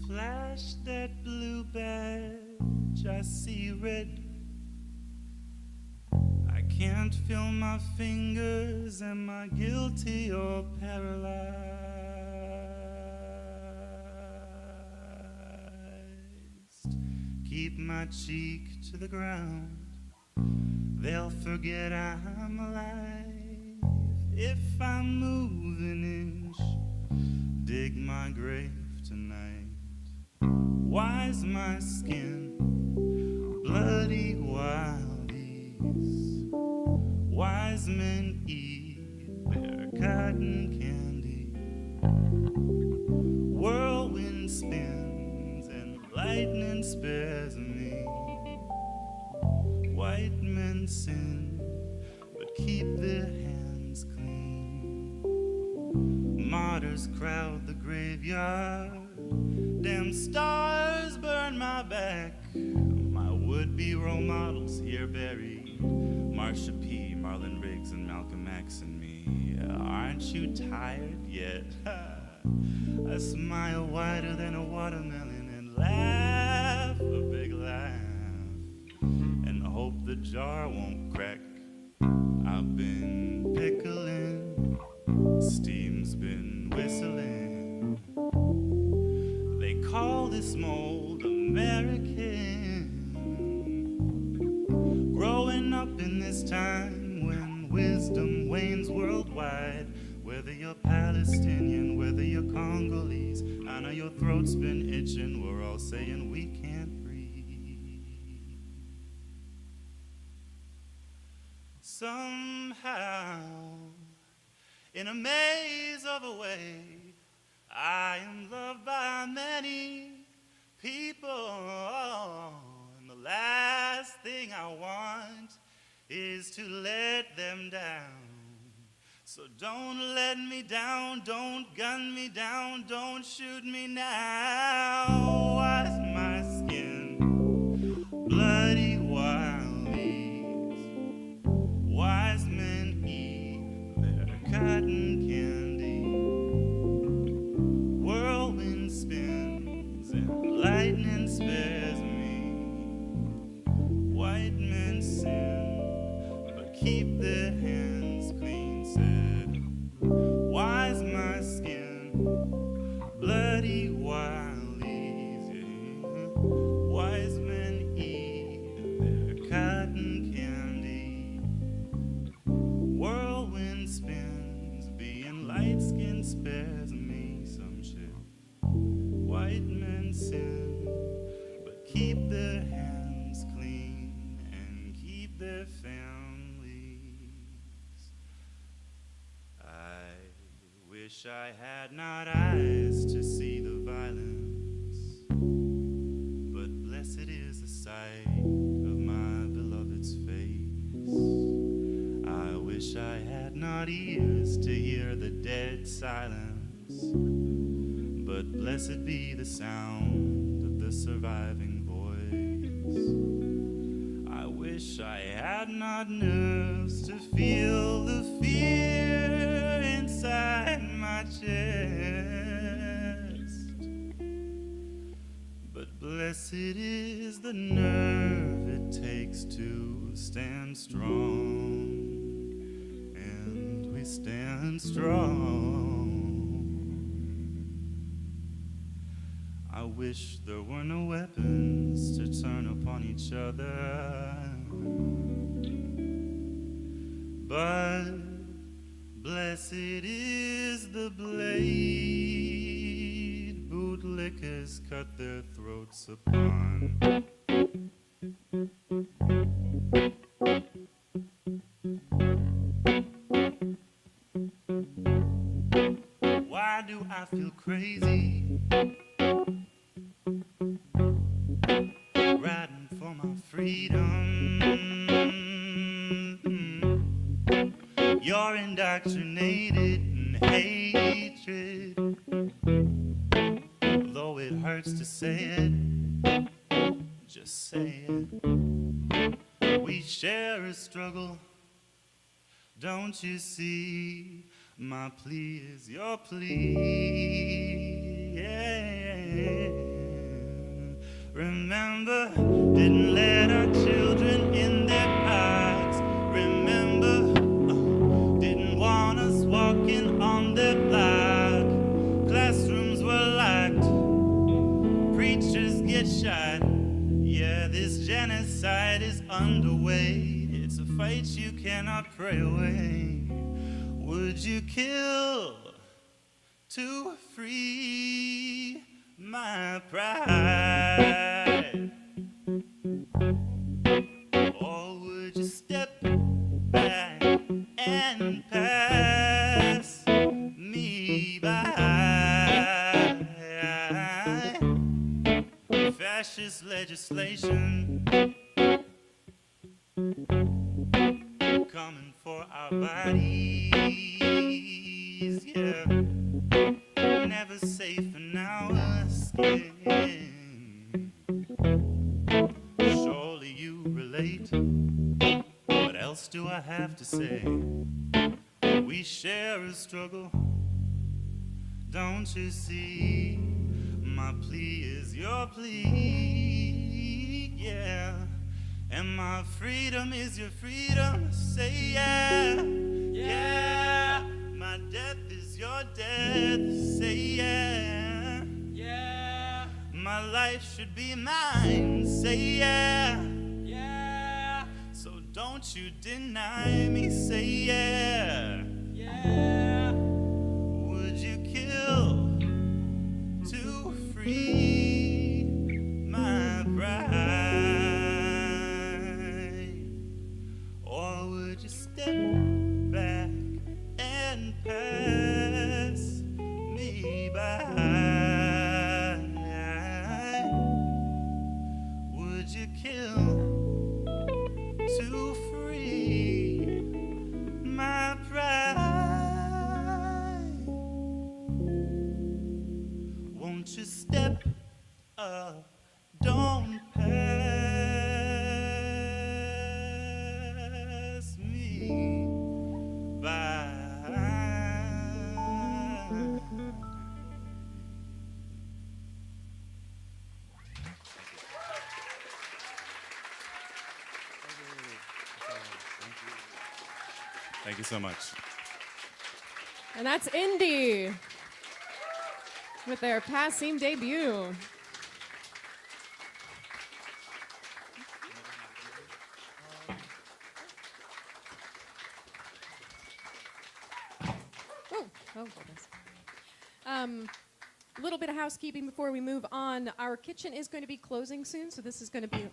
Flash that blue badge, I see red. I can't feel my fingers, am I guilty or paralyzed? Keep my cheek to the ground, they'll forget I'm alive. If I move an inch, dig my grave tonight. Why's my skin bloody wildies? Wise men eat their cotton candy. Whirlwind spins and lightning spares me. White men sin, but keep their hands clean. Martyrs crowd the graveyard. Damn stars burn my back. My would-be role models here buried. Marsha P., Marlon Riggs, and Malcolm X and me. Aren't you tired yet? I smile wider than a watermelon and laugh a big laugh and hope the jar won't crack. I've been pickling, steam's been whistling. They call this mold American. Growing up in this time when wisdom wanes worldwide, whether you're Palestinian, whether you're Congolese, I know your throat's been itching, we're all saying we can't breathe. Somehow, in a maze of a way, I am loved by many people, and the last thing I want is to let them down. So don't let me down, don't gun me down, don't shoot me now. Why's my skin bloody wildies? Wise men eat their cotton candy. Whirlwind spins and lightning spares me. White men sin, but keep their hands clean, said. Why's my skin bloody wildies? Yeah. Wise men eat their cotton candy. Whirlwind spins, being light-skinned spares me some shit. White men sin, but keep their hands clean and keep their families. I wish I had not eyes to see the violence, but blessed is the sight of my beloved's face. I wish I had not ears to hear the dead silence, but blessed be the sound of the surviving voice. I wish I had not nerves to feel the fear inside. inside my chest. But blessed is the nerve it takes to stand strong, and we stand strong. I wish there were no weapons to turn upon each other, but blessed is the blade bootlickers cut their throats upon. Why do I feel crazy? Riding for my freedom. You're indoctrinated in hatred. Though it hurts to say it, just say it. We share a struggle, don't you see? My plea is your plea. Yeah. Remember, didn't let our children in their parks. Remember, didn't want us walking on their block. Classrooms were locked, preachers get shot. Yeah, this genocide is underway. It's a fight you cannot pray away. Would you kill to free my pride? Or would you step back and pass me by? Fascist legislation coming for our bodies, yeah. Never safe in our skin. Surely you relate. What else do I have to say? We share a struggle, don't you see? My plea is your plea, yeah. And my freedom is your freedom. Say yeah, yeah. My death is your death. Say yeah, yeah. My life should be mine. Say yeah, yeah. So don't you deny me. Say yeah, yeah. Would you kill to free my pride? Or would you step back and pass me by? Would you kill to free my pride? Won't you step up? Don't pass me by. Thank you so much.
And that's Indy with their Passim debut. Oh, goodness. A little bit of housekeeping before we move on. Our kitchen is going to be closing soon, so this is going to be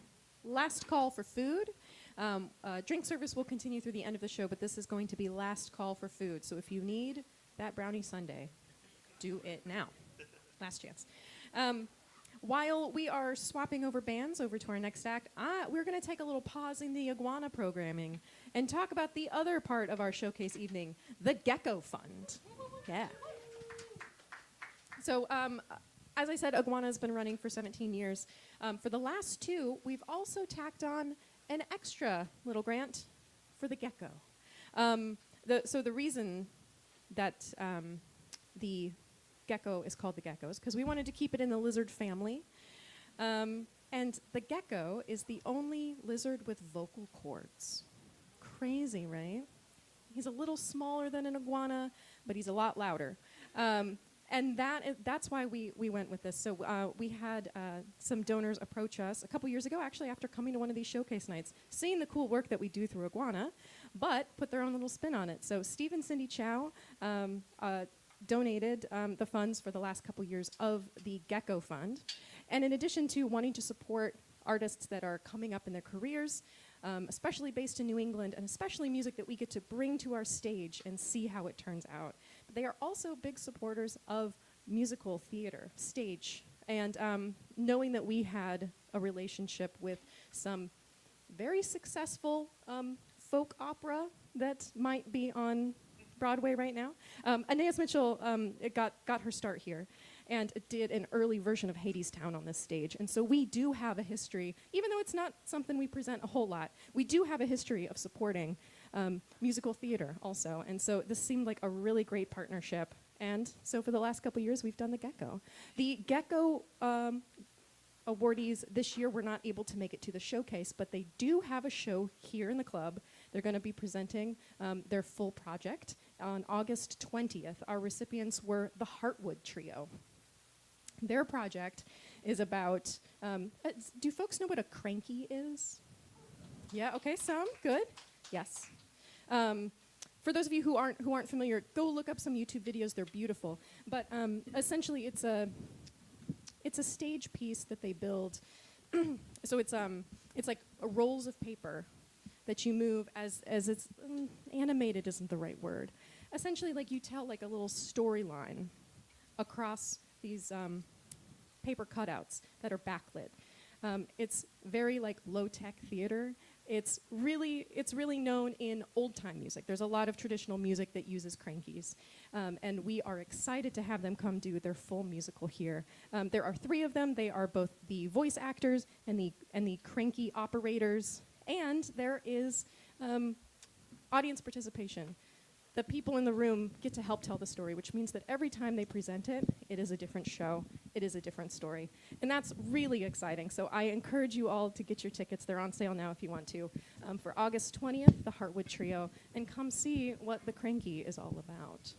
last call for food. Drink service will continue through the end of the show, but this is going to be last call for food. So if you need that brownie sundae, do it now. Last chance. While we are swapping over bands over to our next act, we're going to take a little pause in the Iguana programming and talk about the other part of our showcase evening, the Gecko Fund. Yeah. So, as I said, Iguana has been running for 17 years. For the last 2, we've also tacked on an extra little grant for the Gecko. So the reason that the gecko is called the geckos because we wanted to keep it in the lizard family. And the gecko is the only lizard with vocal cords. Crazy, right? He's a little smaller than an iguana, but he's a lot louder. And that's why we went with this. So we had some donors approach us a couple years ago, actually, after coming to one of these showcase nights, seeing the cool work that we do through Iguana, but put their own little spin on it. So Steve and Cindy Chow donated the funds for the last couple years of the Gecko Fund. And in addition to wanting to support artists that are coming up in their careers, especially based in New England, and especially music that we get to bring to our stage and see how it turns out. They are also big supporters of musical theater, stage, and knowing that we had a relationship with some very successful folk opera that might be on Broadway right now. Anais Mitchell got her start here and did an early version of Hadestown on this stage. And so we do have a history, even though it's not something we present a whole lot, we do have a history of supporting musical theater also. And so this seemed like a really great partnership. And so for the last couple years, we've done the Gecko. The Gecko awardees this year were not able to make it to the showcase, but they do have a show here in the club. They're going to be presenting their full project on August 20th. Our recipients were the Heartwood Trio. Their project is about, do folks know what a cranky is? Yeah, okay, some, good, yes. For those of you who aren't familiar, go look up some YouTube videos, they're beautiful. But essentially it's a stage piece that they build. So it's like rolls of paper that you move as it's, animated isn't the right word. Essentially like you tell like a little storyline across these paper cutouts that are backlit. It's very like low-tech theater. It's really known in old-time music. There's a lot of traditional music that uses crankies. And we are excited to have them come do their full musical here. There are 3 of them. They are both the voice actors and the cranky operators. And there is audience participation. The people in the room get to help tell the story, which means that every time they present it, it is a different show, it is a different story. And that's really exciting. So I encourage you all to get your tickets. They're on sale now if you want to. For August 20th, the Heartwood Trio, and come see what the Cranky is all about.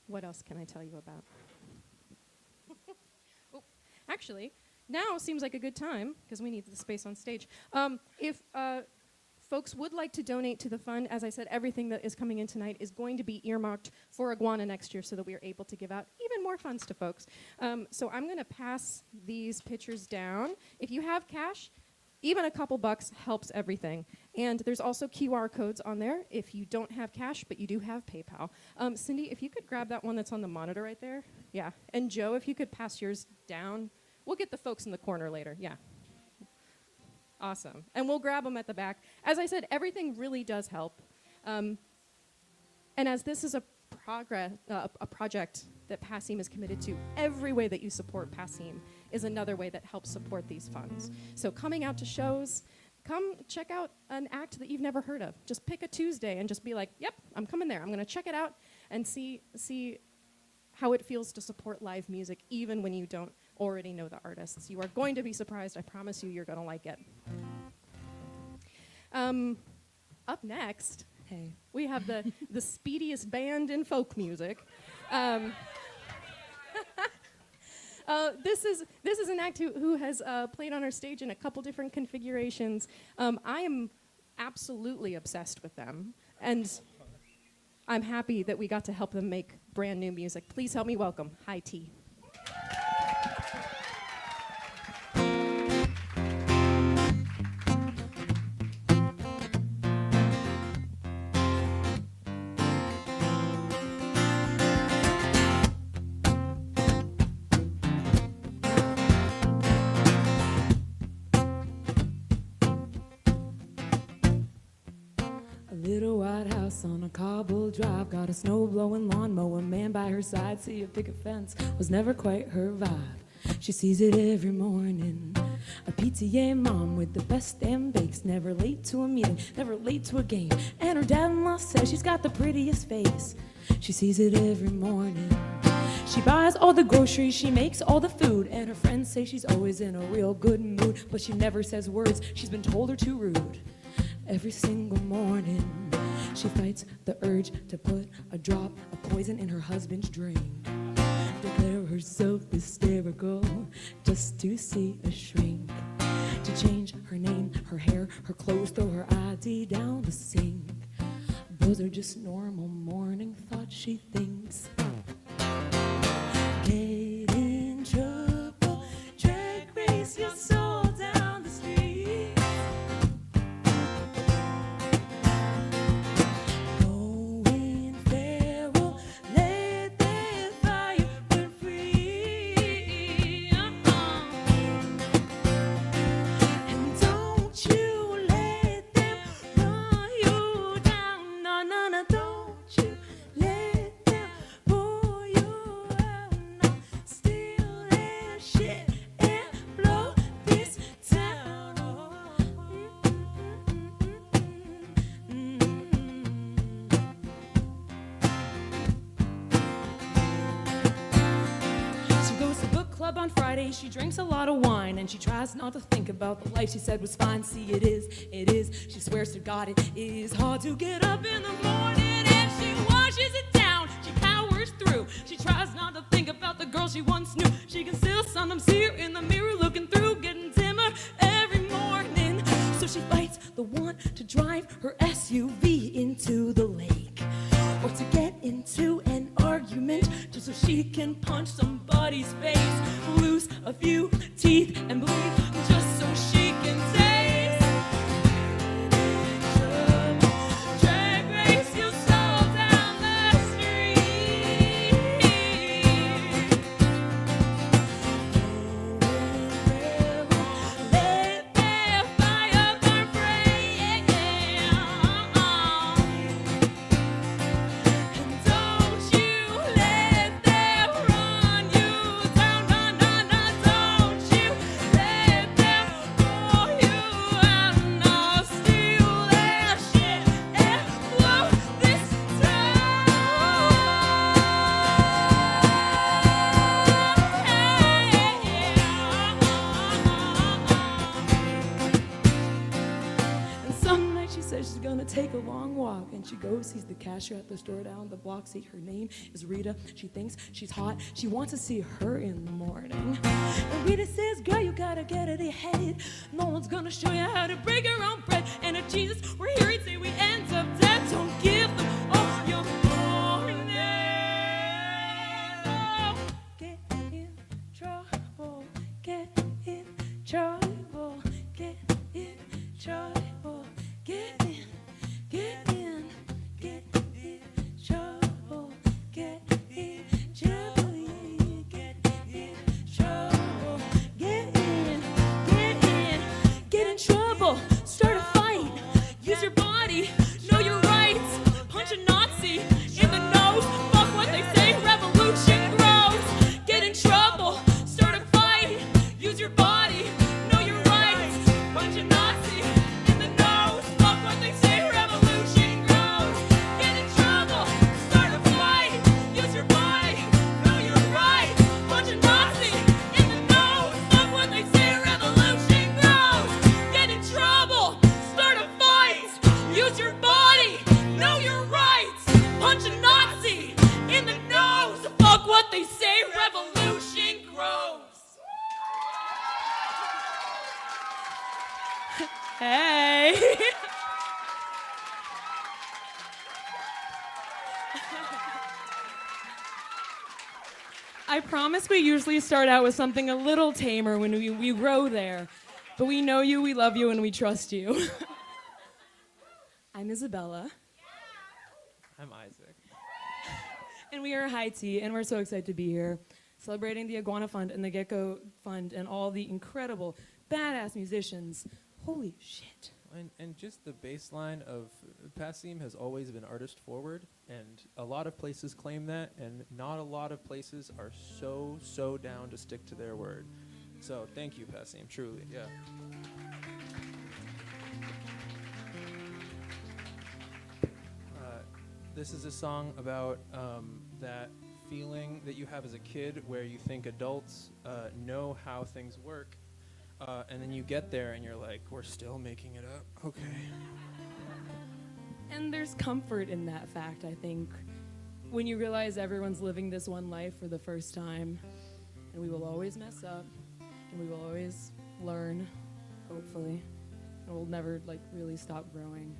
What else can I tell you about? Oh, actually, now seems like a good time, because we need the space on stage. If folks would like to donate to the fund, as I said, everything that is coming in tonight is going to be earmarked for Iguana next year so that we are able to give out even more funds to folks. So I'm going to pass these pictures down. If you have cash, even a couple bucks helps everything. And there's also QR codes on there if you don't have cash, but you do have PayPal. Cindy, if you could grab that one that's on the monitor right there. Yeah. And Joe, if you could pass yours down. We'll get the folks in the corner later, yeah. Awesome. And we'll grab them at the back. As I said, everything really does help. And as this is a project that PASSIM is committed to, every way that you support PASSIM is another way that helps support these funds. So coming out to shows, come check out an act that you've never heard of. Just pick a Tuesday and just be like, yep, I'm coming there. I'm going to check it out and see how it feels to support live music, even when you don't already know the artists. You are going to be surprised. I promise you, you're going to like it. Up next, hey, we have the speediest band in folk music. This is an act who has played on our stage in a couple different configurations. I am absolutely obsessed with them, and I'm happy that we got to help them make brand new music. Please help me welcome High Tea.
Little white house on a cobble drive, got a snow-blowing lawnmower, man by her side, see a picket fence was never quite her vibe. She sees it every morning, A PTA mom with the best damn bakes, never late to a meeting, never late to a game. And her dad-in-law says she's got the prettiest face. She sees it every morning. She buys all the groceries, she makes all the food, and her friends say she's always in a real good mood, but she never says words she's been told are too rude. Every single morning, she fights the urge to put a drop of poison in her husband's drink. Declare herself hysterical just to see a shrink. To change her name, her hair, her clothes, throw her ID down the sink. Those are just normal morning thoughts, she thinks. Get in trouble, drag race your soul down the street. Going feral, let their fire burn free. And don't you let them run you down. No, no, no, don't you let them pull you out. No, steal their shit and blow this town. She goes to book club on Friday, she drinks a lot of wine, and she tries not to think about the life she said was fine. See, it is. She swears to God it is hard to get up in the morning, and she washes it down. She powers through. She tries not to think about the girl she once knew. She can still sometimes see her in the mirror looking through, getting dimmer every morning. So she fights the want to drive her SUV into the lake, or to get into an argument just so she can punch somebody's face, lose a few teeth and bleed just so she can taste. Drag race your soul down the street. Let their fire burn free. And don't you let them run you down. No, no, no, don't you let them pull you out. No, steal their shit and blow this And some night she says she's gonna take a long walk, and she goes, sees the cashier at the store down the block. See, her name is Rita. She thinks she's hot. She wants to see her in the morning. And Rita says, girl, you gotta get it ahead. No one's gonna show you how to break your own bread. And if Jesus were here, he'd say we end up dead. Don't give them all your morning. Oh, get in trouble, get in trouble, get in trouble, get in, get in, get in trouble, get in trouble, yeah, get in trouble, get in trouble, start a fight, use your body, know your rights, punch a Nazi in the nose, fuck what they say, revolution grows, get in trouble, start a fight, use your body, know your rights, punch a Nazi in the nose, fuck what they say, revolution grows, get in trouble, start a fight, use your body, know your rights, punch a Nazi in the nose, fuck what they say, revolution grows, get in trouble, start a fight, use your body, know your rights, punch a Nazi in the nose, fuck what they say, revolution grows. Hey. I promise we usually start out with something a little tamer when we grow there. But we know you, we love you, and we trust you. I'm Isabella.
I'm Isaac.
And we are High Tea, and we're so excited to be here, celebrating the Iguana Fund and the Gecko Fund and all the incredible, badass musicians. Holy shit.
And just the baseline of Passim has always been artist forward, and a lot of places claim that, and not a lot of places are so down to stick to their word. So thank you, Passim, truly, yeah. This is a song about that feeling that you have as a kid where you think adults know how things work, and then you get there and you're like, we're still making it up. Okay.
And there's comfort in that fact, I think, when you realize everyone's living this one life for the first time, and we will always mess up, and we will always learn, hopefully, and we'll never really stop growing.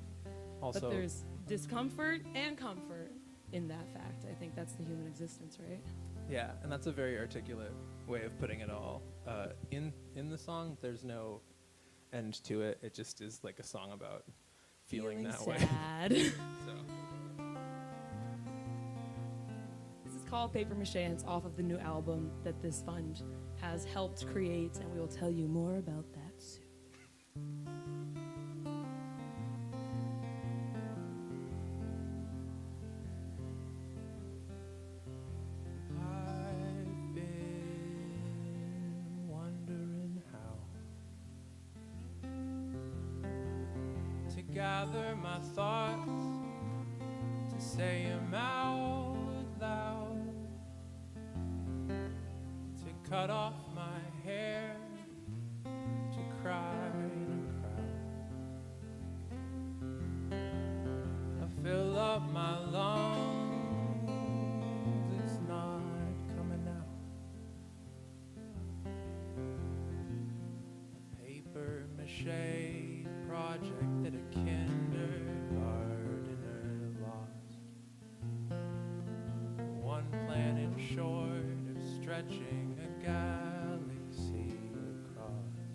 Also,
But there's discomfort and comfort in that fact. I think that's the human existence, right?
yeah, and that's a very articulate way of putting it all. In the song, there's no end to it. It just is like a song about feeling that way.
sad.
So.
This is called Paper Mache, and it's off of the new album that this fund has helped create, and we will tell you more about that soon.
I've been wondering how to gather my thoughts, to say 'em out loud, to cut off my hair, to cry in a crowd. I fill up my lungs, it's not coming out. A paper mache project that a kindergartner lost. One planet short of stretching a galaxy across.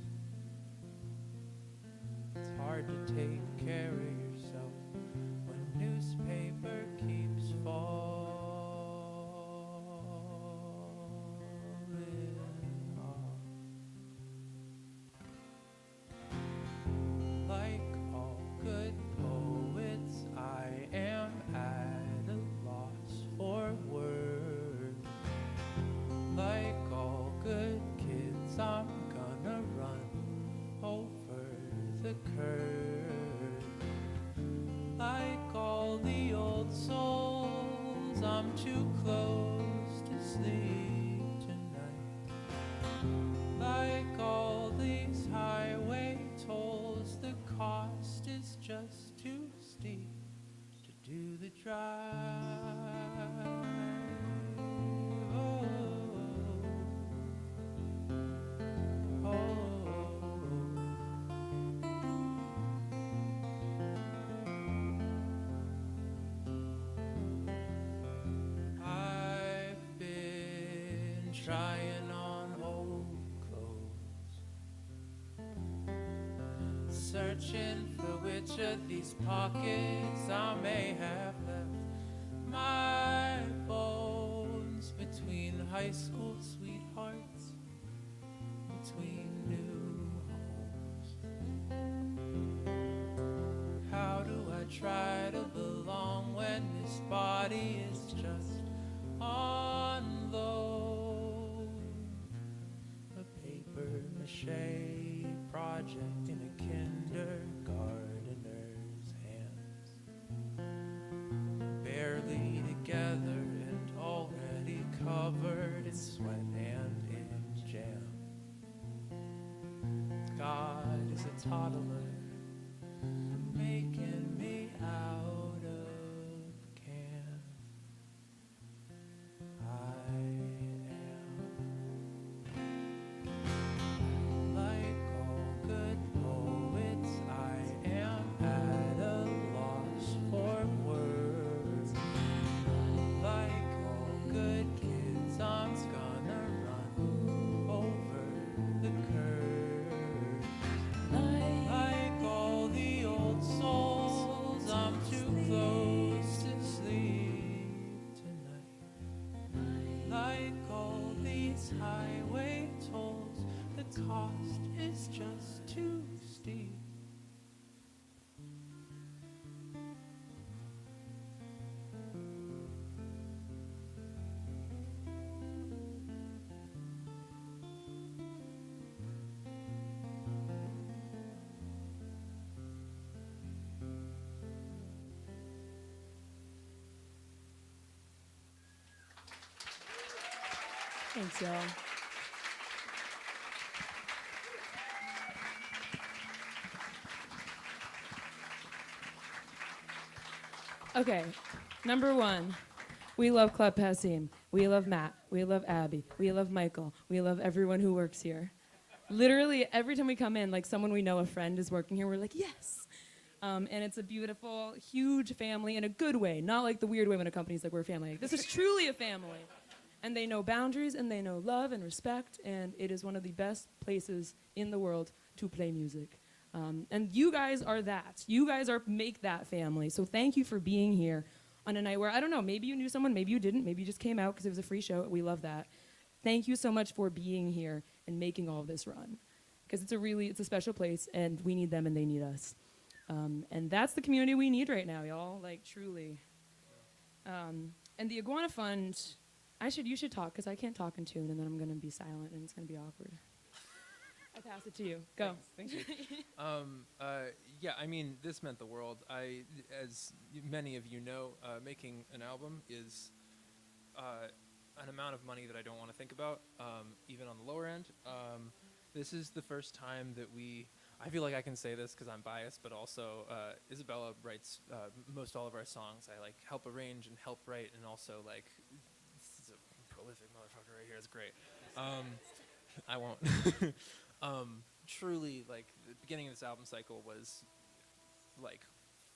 It's hard to take care of yourself when newspaper keeps falling off. Like all good poets, I am at a loss for words. Like all good kids, I'm gonna run over the curve. Like all the old souls, I'm too close to sleep tonight. Like all these highway tolls, the cost is just too steep to do the drive. Oh, oh. I've been trying on old clothes, searching for which of these pockets I may have left my bones, between high school sweethearts, between new homes. How do I try to belong when this body is just on loan? A paper mache project in a kindergartner's hands, barely together and already covered in sweat and in jam. God is a toddler making me out of can. I am like all good poets, I am at a loss for words. Like all good kids, I'm gonna run over the curve. Like all the old souls, I'm too close to sleep tonight. Like all these highway tolls, the cost is just too steep.
Thanks, y'all. Okay, number one, we love Club Passim. We love Matt. We love Abby. We love Michael. We love everyone who works here. Literally, every time we come in, like someone we know, a friend is working here, we're like, yes. And it's a beautiful, huge family in a good way, not like the weird way when a company's like, we're a family. Like, this is truly a family. And they know boundaries, and they know love and respect, and it is one of the best places in the world to play music. And you guys are that. You guys make that family. So thank you for being here on a night where, I don't know, maybe you knew someone, maybe you didn't, maybe you just came out because it was a free show. We love that. Thank you so much for being here and making all of this run. Because it's a special place, and we need them and they need us. And that's the community we need right now, y'all, like truly. And the Iguana Fund, you should talk, because I can't talk in tune, and then I'm going to be silent, and it's going to be awkward. I pass it to you. Go.
Thanks. Yeah, I mean, this meant the world. As many of you know, making an album is an amount of money that I don't want to think about, even on the lower end. This is the first time that I feel like I can say this because I'm biased, but also Isabella writes most all of our songs. I like help arrange and help write, and also like, this is a prolific motherfucker right here. It's great. I won't. Truly, like, the beginning of this album cycle was like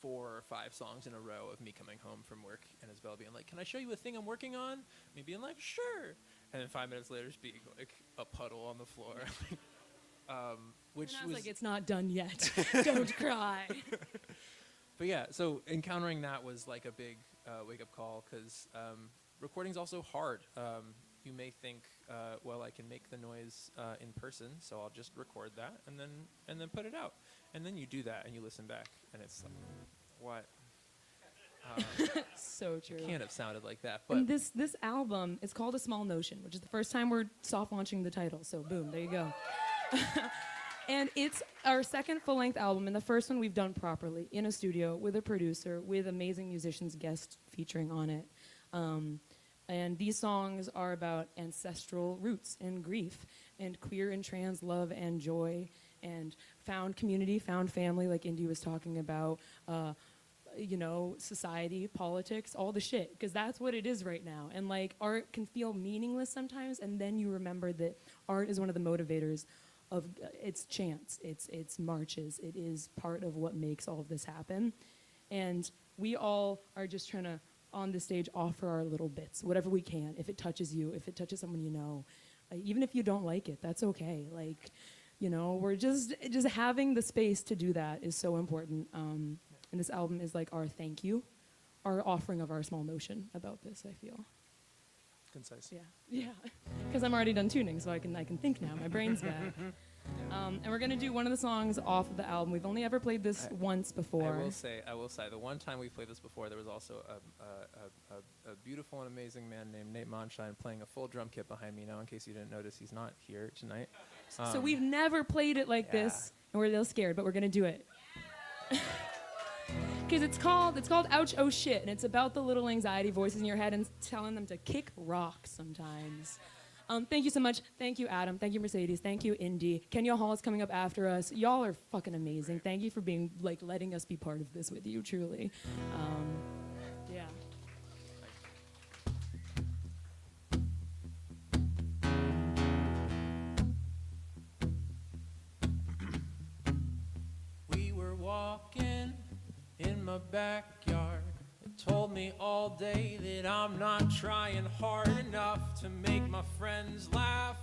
4 or 5 songs in a row of me coming home from work and Isabella being like, can I show you a thing I'm working on? Me being like, sure. And then 5 minutes later just being like a puddle on the floor. Which
and I was
was
like, it's not done yet. Don't cry.
But yeah, so encountering that was like a big wake-up call, because recording's also hard. You may think, well, I can make the noise in person, so I'll just record that and then put it out. And then you do that and you listen back, and it's like, what?
So true.
It can't have sounded like that. But
And this album is called A Small Notion, which is the first time we're soft launching the title. So boom, there you go. And it's our second full-length album, and the first one we've done properly in a studio with a producer, with amazing musicians guest featuring on it. And these songs are about ancestral roots and grief and queer and trans love and joy and found community, found family, like Indy was talking about, society, politics, all the shit, because that's what it is right now. And like art can feel meaningless sometimes, and then you remember that art is one of the motivators of its chants, its marches. It is part of what makes all of this happen. And we all are just trying to, on the stage, offer our little bits, whatever we can. If it touches you, if it touches someone you know, even if you don't like it, that's okay. Like, we're just having the space to do that is so important. And this album is like our thank you, our offering of our small notion about this, I feel.
concise.
Yeah, because I'm already done tuning, so I can think now. My brain's back. And we're gonna do one of the songs off of the album. We've only ever played this once before.
I will say, the one time we played this before, there was also a beautiful and amazing man named Nate Monshine playing a full drum kit behind me. Now, in case you didn't notice, he's not here tonight.
So we've never played it like this, and we're a little scared, but we're gonna do it. Because it's called Ouch, Oh Shit, and it's about the little anxiety voices in your head and telling them to kick rock sometimes. Thank you so much. Thank you, Adam. Thank you, Mercedes. Thank you, Indy. Kenya Hall is coming up after us. Y'all are fucking amazing. Thank you for being, letting us be part of this with you, truly. Yeah.
We were walking in my backyard. It told me all day that I'm not trying hard enough to make my friends laugh,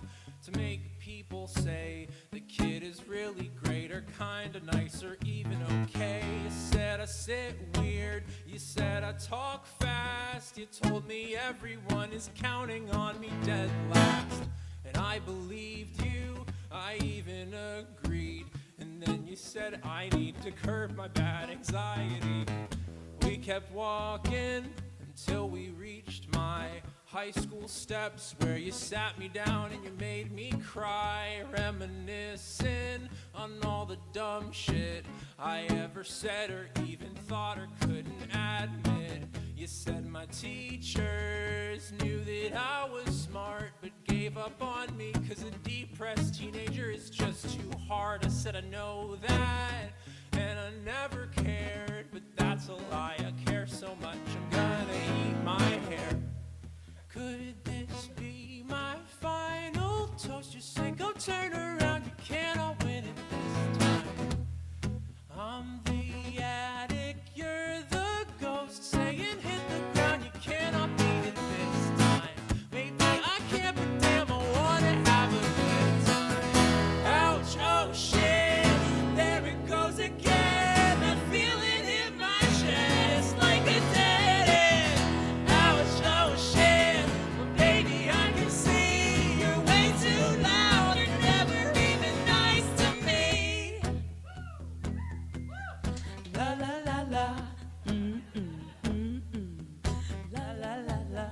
to make people say the kid is really great or kinda nice or even okay. You said I sit weird, you said I talk fast, you told me everyone is counting on me dead last. And I believed you, I even agreed. And then you said I need to curb my bad anxiety. We kept walking until we reached my high school steps, where you sat me down and you made me cry, reminiscing on all the dumb shit I ever said or even thought or couldn't admit. You said my teachers knew that I was smart, but gave up on me 'cause a depressed teenager is just too hard. I said I know that, and I never cared, but that's a lie. I care so much, I'm gonna eat my hair. Could this be my final toast? You say go turn around, you cannot win it this time. I'm the addict, you're the ghost, saying hit the ground, you cannot beat it this time. Maybe I can't, but damn, I wanna have a good time. Ouch, oh shit, there it goes again, that feeling in my chest like a dead end. Ouch, oh shit, well baby I can see you're way too loud, you're never even nice to me. La la la la, la la la la.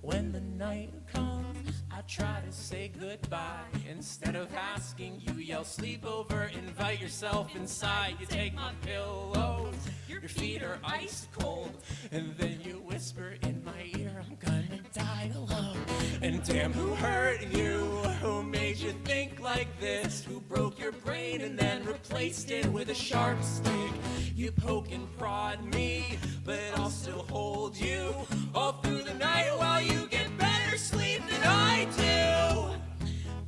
When the night comes, I try to say goodbye. Instead of asking, you yell sleepover, invite yourself inside. You take my pillows, your feet are ice cold, and then you whisper in my ear, I'm gonna die alone. And damn, who hurt you? Who made you think like this? Who broke your brain and then replaced it with a sharp stick? You poke and prod me, but I'll still hold you all through the night while you get better sleep than I do.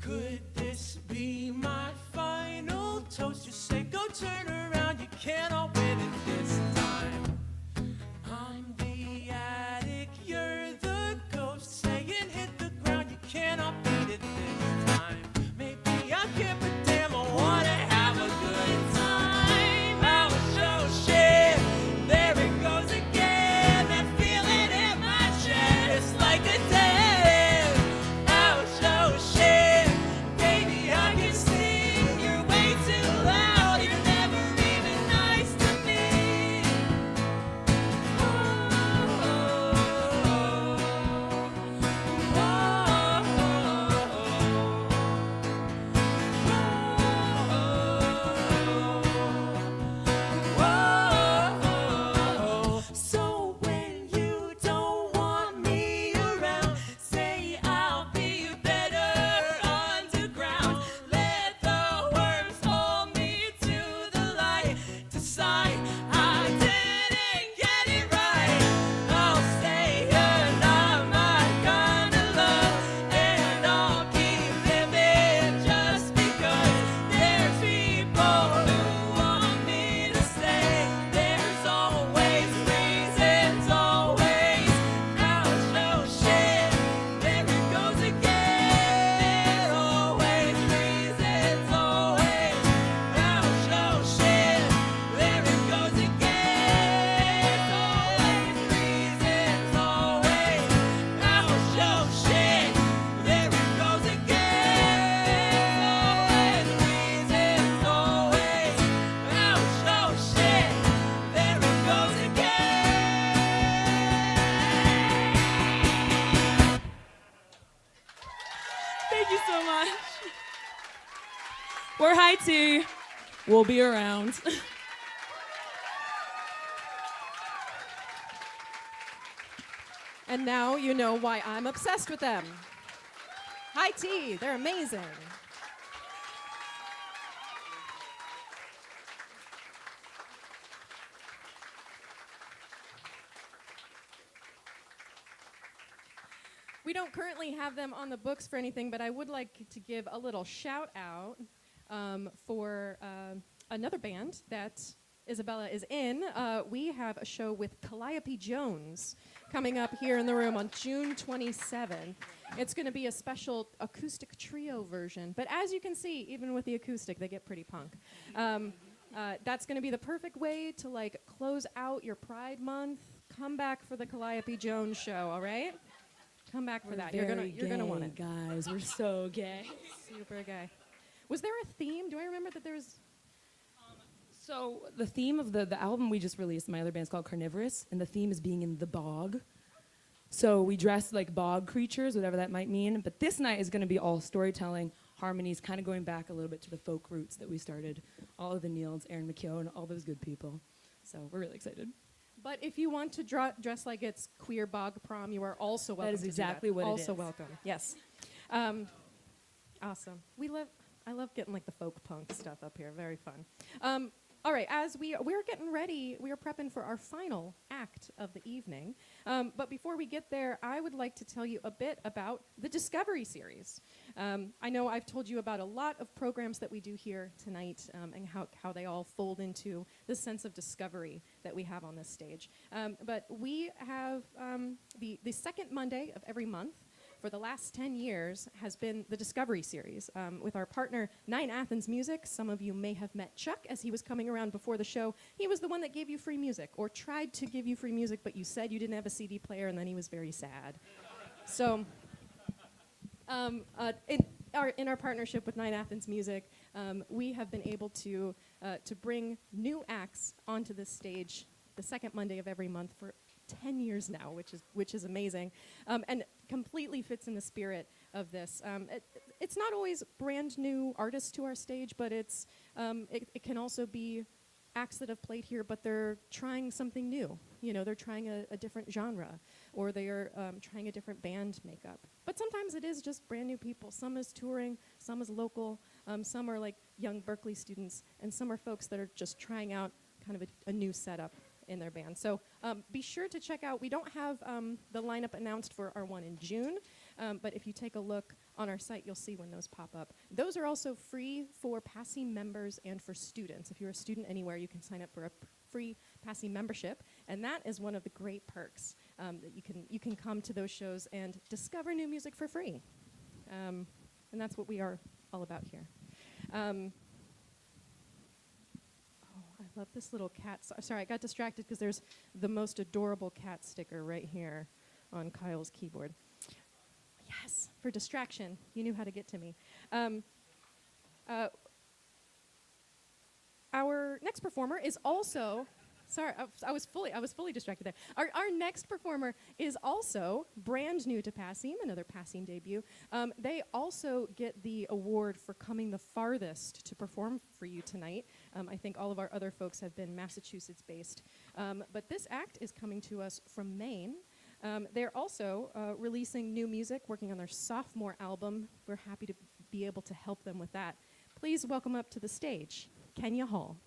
Could this be my final toast? You say go turn around, you cannot win it this time. I'm the addict, you're the ghost, saying hit the ground, you cannot beat it this time. Maybe I can't, but damn, I wanna have a good time. Ouch, oh shit, there it goes again, that feeling in my chest like a dead end. Ouch, oh shit, baby I can see you're way too loud, you're never even nice to me. So when you don't want me around, say I'll be better underground. Let the worms hold me to the light. Decide I didn't get it right. I'll say you're not my kind of love, and I'll keep living just because there's people who want me to stay. There's always reasons, always. Ouch, oh shit, there it goes again. Always reasons, always. Ouch, oh shit, there it goes again. Always reasons, always. Ouch, oh shit, there it goes again. Always reasons, always. Ouch, oh shit, there it goes again.
Thank you so much. We're high tea. We'll be around.
And now you know why I'm obsessed with them. High tea, they're amazing. We don't currently have them on the books for anything, but I would like to give a little shout out for another band that Isabella is in. We have a show with Calliope Jones coming up here in the room on June 27th. It's going to be a special acoustic trio version, but as you can see, even with the acoustic, they get pretty punk. That's going to be the perfect way to like close out your Pride Month. Come back for the Calliope Jones show, all right? Come back for that. You're gonna want it.
Guys, we're so gay.
Super gay. Was there a theme? Do I remember that there was?
So the theme of the album we just released, my other band's called Carnivorous, and the theme is being in the bog. So we dress like bog creatures, whatever that might mean. But this night is going to be all storytelling, harmonies, kind of going back a little bit to the folk roots that we started. All of the Niels, Aaron McKeown, all those good people. So we're really excited.
But if you want to dress like it's queer bog prom, you are also welcome.
is
to do
exactly
that.
what it
Also
is.
welcome. Yes. Awesome. I love getting like the folk punk stuff up here. Very fun. All right, as we're getting ready, we are prepping for our final act of the evening. But before we get there, I would like to tell you a bit about the Discovery Series. I know I've told you about a lot of programs that we do here tonight and how they all fold into the sense of discovery that we have on this stage. But we have the second Monday of every month for the last 10 years has been the Discovery Series with our partner, Nine Athens Music. Some of you may have met Chuck as he was coming around before the show. He was the one that gave you free music or tried to give you free music, but you said you didn't have a CD player, and then he was very sad. So in our partnership with Nine Athens Music, we have been able to bring new acts onto this stage the second Monday of every month for 10 years now, which is amazing, and completely fits in the spirit of this. It's not always brand new artists to our stage, but it can also be acts that have played here, but they're trying something new. You know, they're trying a different genre, or they are trying a different band makeup. But sometimes it is just brand new people. Some is touring, some is local, some are like young Berkeley students, and some are folks that are just trying out kind of a new setup in their band. So be sure to check out, we don't have the lineup announced for our one in June, but if you take a look on our site, you'll see when those pop up. Those are also free for Passy members and for students. If you're a student anywhere, you can sign up for a free Passy membership, and that is one of the great perks, that you can come to those shows and discover new music for free. And that's what we are all about here. I love this little cat. Sorry, I got distracted because there's the most adorable cat sticker right here on Kyle's keyboard. Yes, for distraction. You knew how to get to me. Our next performer is also... Sorry, I was fully distracted there. Our next performer is also brand new to Passim, another Passim debut. They also get the award for coming the farthest to perform for you tonight. I think all of our other folks have been Massachusetts-based. But this act is coming to us from Maine. They're also releasing new music, working on their sophomore album. We're happy to be able to help them with that. Please welcome up to the stage, Kenya Hall.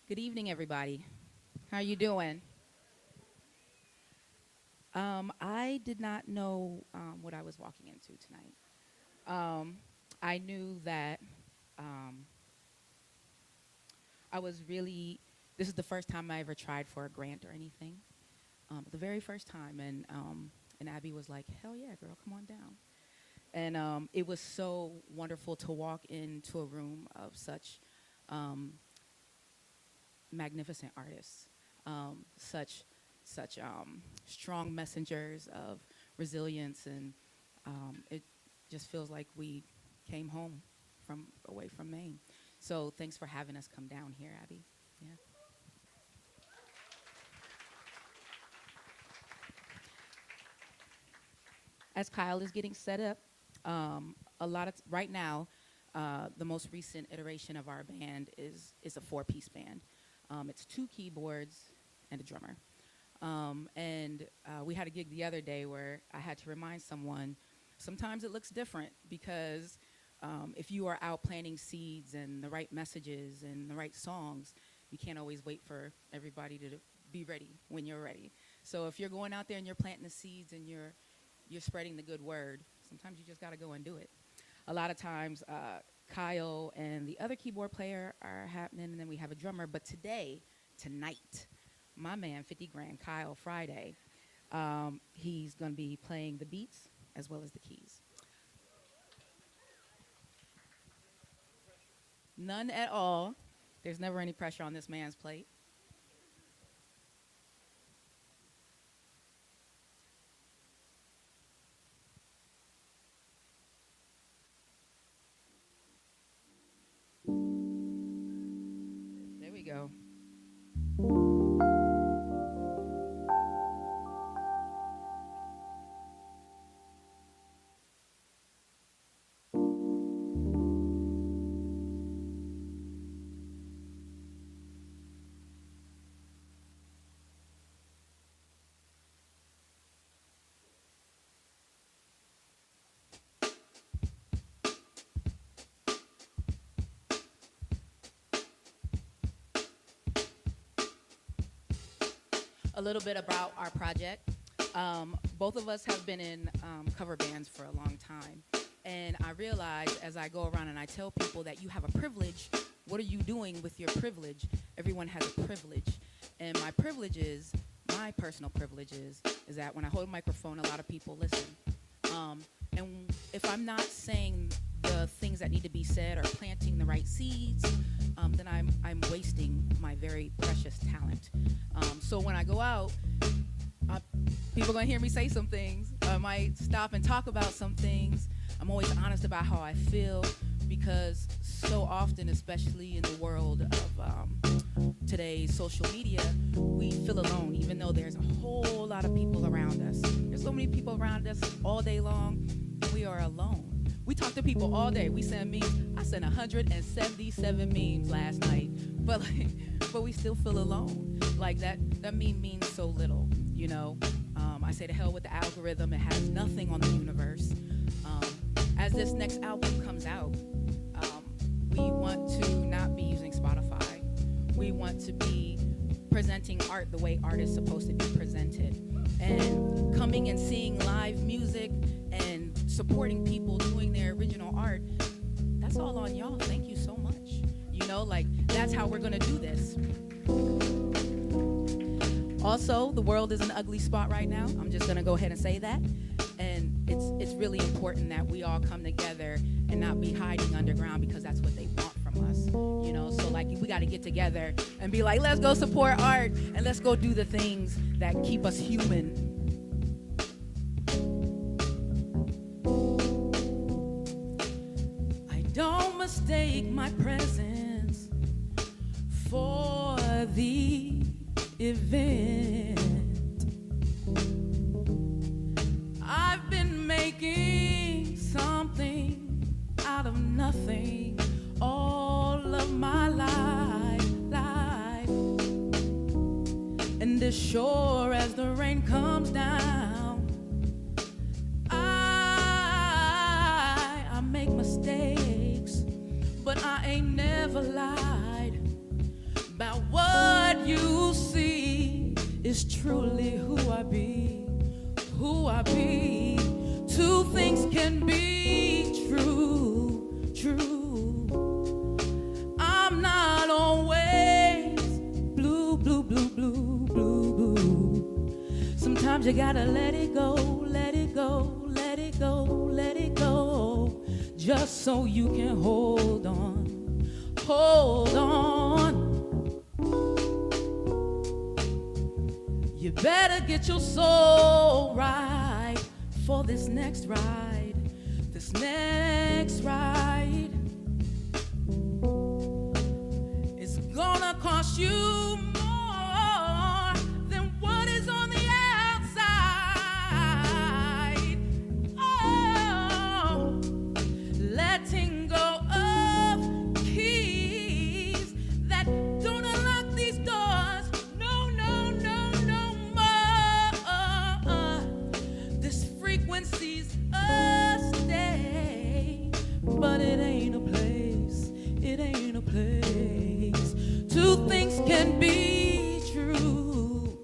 Good evening, everybody. How are you doing? I did not know what I was walking into tonight. I knew that I was really, this is the first time I ever tried for a grant or anything. The very first time, and Abby was like, hell yeah, girl, come on down. And it was so wonderful to walk into a room of such magnificent artists, such strong messengers of resilience, and it just feels like we came home away from Maine. So thanks for having us come down here, Abby. Yeah. As Kyle is getting set up, right now, the most recent iteration of our band is a 4-piece band. It's 2 keyboards and a drummer. We had a gig the other day where I had to remind someone, sometimes it looks different because if you are out planting seeds and the right messages and the right songs, you can't always wait for everybody to be ready when you're ready. So if you're going out there and you're planting the seeds and you're spreading the good word, sometimes you just got to go and do it. A lot of times, Kyle and the other keyboard player are happening, and then we have a drummer. But tonight, my man, 50 Grand, Kyle Friday, he's going to be playing the beats as well as the keys. None at all. There's never any pressure on this man's plate. a little bit about our project. Both of us have been in cover bands for a long time. And I realize as I go around and I tell people that you have a privilege, what are you doing with your privilege? Everyone has a privilege. And my privileges, my personal privileges, is that when I hold a microphone, a lot of people listen. And if I'm not saying the things that need to be said or planting the right seeds, then I'm wasting my very precious talent. So when I go out, people are going to hear me say some things. I might stop and talk about some things. I'm always honest about how I feel, because so often, especially in the world of today's social media, we feel alone, even though there's a whole lot of people around us. There's so many people around us all day long, and we are alone. We talk to people all day. We send memes. I sent 177 memes last night, but we still feel alone. Like that meme means so little, you know. I say to hell with the algorithm. It has nothing on the universe. As this next album comes out, we want to not be using Spotify. We want to be presenting art the way art is supposed to be presented. And coming and seeing live music and supporting people doing their original art, that's all on y'all. Thank you so much. You know, like, that's how we're gonna do this. Also, the world is an ugly spot right now. I'm just gonna go ahead and say that. And it's really important that we all come together and not be hiding underground, because that's what they want from us. You know, so like we gotta get together and be like, let's go support art and let's go do the things that keep us human.
I don't mistake my presence for the event. I've been making something out of nothing all of my life. And as sure as the rain comes down, I make mistakes, but I ain't never lied about what you see is truly who I be, who I be. Two things can be true, true. I'm not always blue, blue, blue, blue, blue, blue. Sometimes you gotta let it go, let it go, let it go, let it go, just so you can hold on, hold on. You better get your soul right for this next ride, this next ride. It's gonna cost you more than what is on the outside. Oh, letting go of keys that don't unlock these doors. No, no, no, no more. This frequency's a stay, but it ain't a place. It ain't a place. Two things can be true.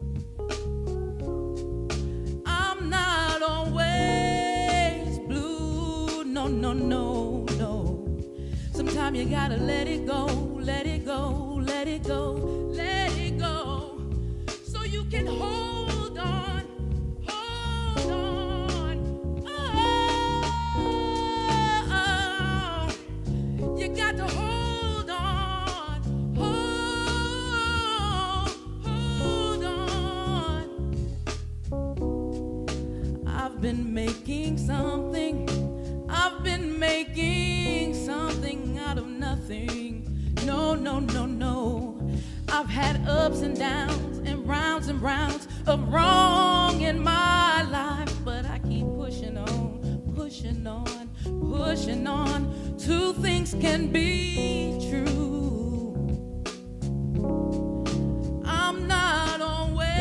I'm not always blue. No, no, no, no. Sometimes you gotta let it go, let it go, let it go, let it go, so you can hold on, hold on. Oh, you got to hold on, hold on. I've been making something, I've been making something out of nothing. No, no, no, no. I've had ups and downs and rounds of wrong in my life, but I keep pushing on, pushing on, pushing on. Two things can be true. I'm not always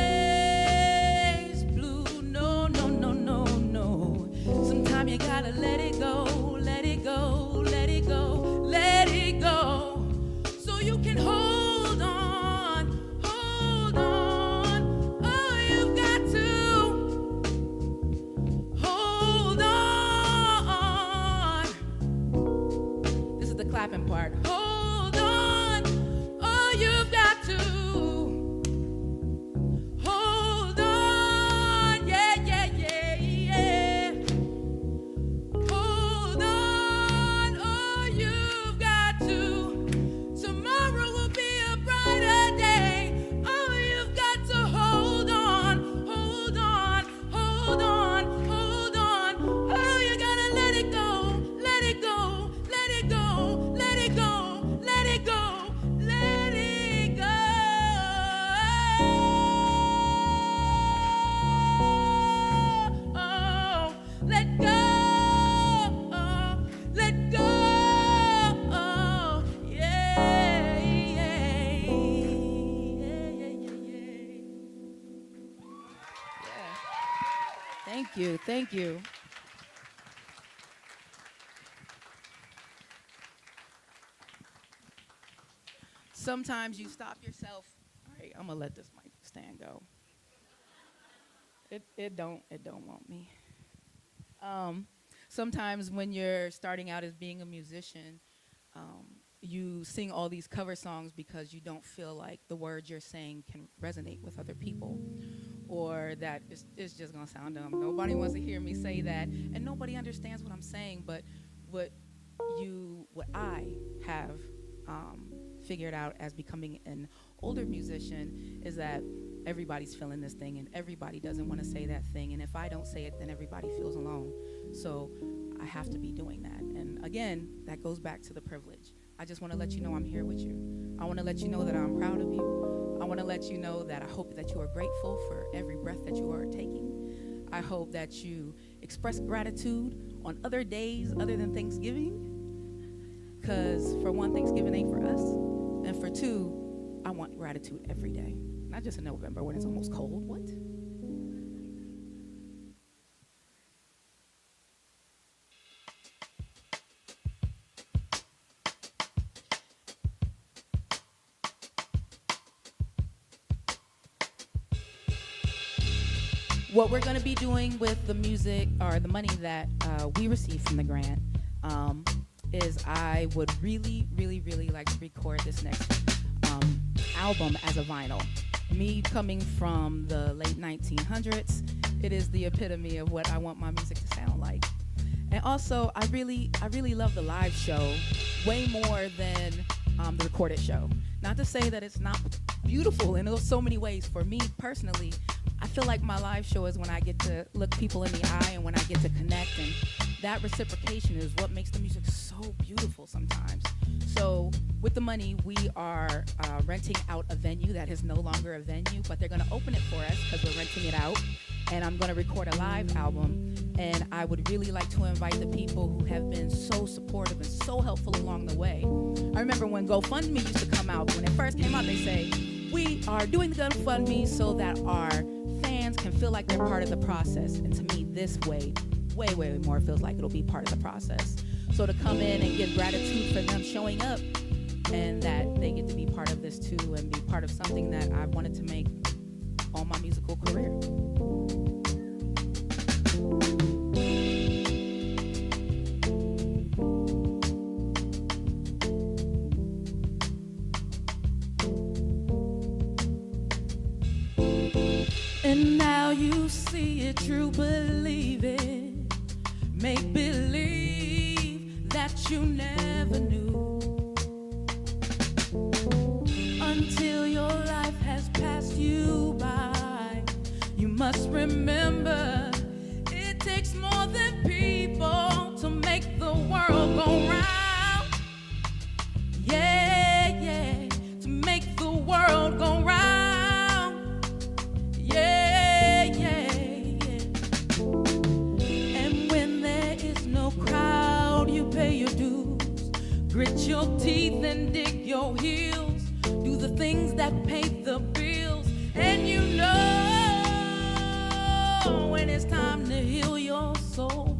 blue. No, no, no, no, no. Sometimes you gotta let it go, let it go, let it go, let it go, so you can hold on, hold on. Oh,
rapping part. Hold on, oh, you've got to. Hold on, yeah, yeah, yeah, yeah. Hold on, oh, you've got to. Tomorrow will be a brighter day. Oh, you've got to hold on, hold on, hold on, hold on. Oh, you gotta let it go, let it go, let it go, let it go, let it go, let it go. Oh, let go, let go. Yeah, yeah, yeah. Thank you, thank you. Sometimes you stop yourself. All right, I'm gonna let this mic stand go. It don't want me. Sometimes when you're starting out as being a musician, you sing all these cover songs because you don't feel like the words you're saying can resonate with other people, or that it's just gonna sound dumb. Nobody wants to hear me say that, and nobody understands what I'm saying. But what I have figured out as becoming an older musician is that everybody's feeling this thing, and everybody doesn't want to say that thing. And if I don't say it, then everybody feels alone. So I have to be doing that. And again, that goes back to the privilege. I just want to let you know I'm here with you. I want to let you know that I'm proud of you. I want to let you know that I hope that you are grateful for every breath that you are taking. I hope that you express gratitude on other days other than Thanksgiving. Because for one, Thanksgiving ain't for us. And for two, I want gratitude every day. Not just in November when it's almost cold. What? What we're going to be doing with the music or the money that we receive from the grant is I would really, really, really like to record this next album as a vinyl. Me coming from the late 1900s, it is the epitome of what I want my music to sound like. And also, I really love the live show way more than the recorded show. Not to say that it's not beautiful in so many ways. For me personally, I feel like my live show is when I get to look people in the eye and when I get to connect, and that reciprocation is what makes the music so beautiful sometimes. So with the money, we are renting out a venue that is no longer a venue, but they're gonna open it for us because we're renting it out, and I'm gonna record a live album. And I would really like to invite the people who have been so supportive and so helpful along the way. I remember when GoFundMe used to come out. When it first came out, they say, we are doing the GoFundMe so that our fans can feel like they're part of the process. And to me, this way more feels like it'll be part of the process. So to come in and give gratitude for them showing up, and that they get to be part of this too, and be part of something that I wanted to make all my musical career.
And now you see it, true believe it. Make believe that you never knew, until your life has passed you by. You must remember, it takes more than people to make the world go round. Yeah, yeah, to make the world go round. Yeah, yeah, yeah. And when there is no crowd, you pay your dues. Grit your teeth and dig your heels. Do the things that pay the bills. And you know when it's time to heal your soul,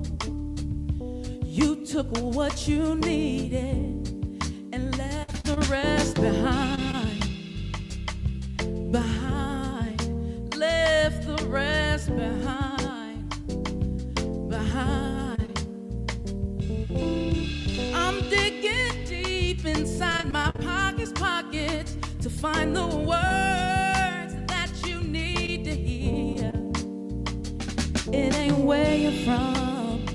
you took what you needed and left the rest behind. Left the rest behind. I'm digging deep
deep inside my pockets to find the words that you need to hear. It ain't where you're from,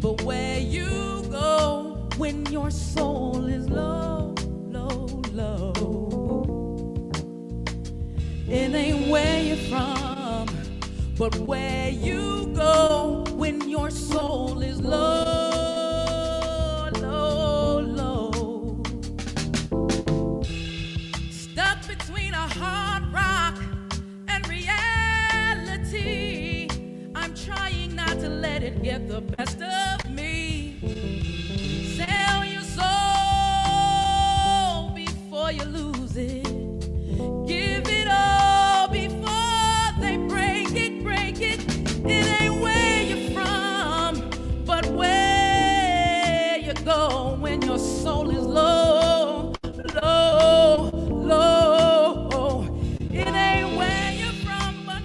but where you go when your soul is low, low, low. It ain't where you're from, but where you go when your soul is low, low, low. Stuck between a hard rock and reality, I'm trying not to let it get the best of me. Sell your soul before you lose it. Give it all before they break it, break it. It ain't where you're from, but where you go when your soul is low, low, low. It ain't where you're from, but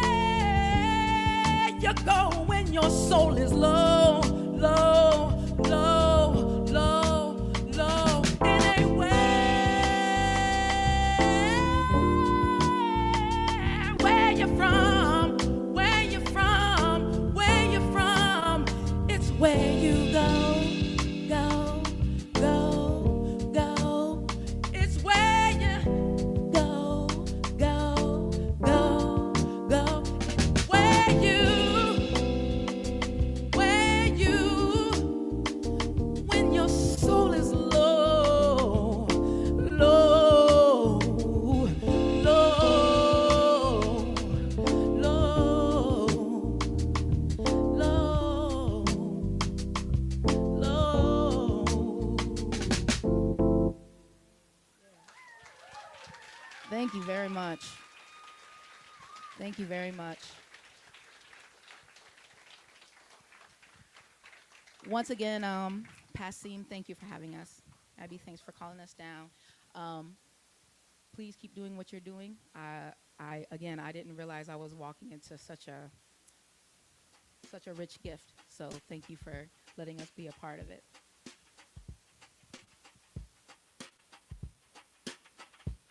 where you go when your soul is low, low, low, low, low. It ain't where you're from, where you're from, where you're from. It's where you go, go, go, go. It's where you go, go, go, go. Where you, when your soul is low, low, low, low, low, low. Thank you very much. Thank you very much. Once again, Passim, thank you for having us. Abby, thanks for calling us down. Please keep doing what you're doing. I didn't realize I was walking into such a rich gift. So thank you for letting us be a part of it.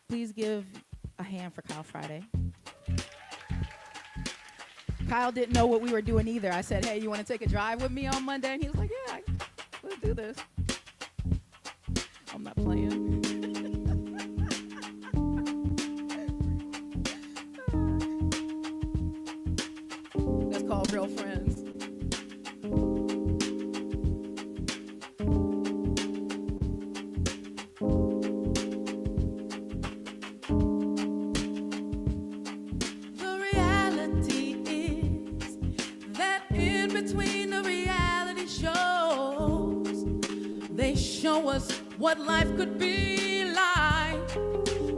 Please give a hand for Kyle Friday. Kyle didn't know what we were doing either. I said, hey, you want to take a drive with me on Monday? And he was like, yeah, let's do this. I'm not playing. That's called real friends. The reality is that in between the reality shows, they show us what life could be like.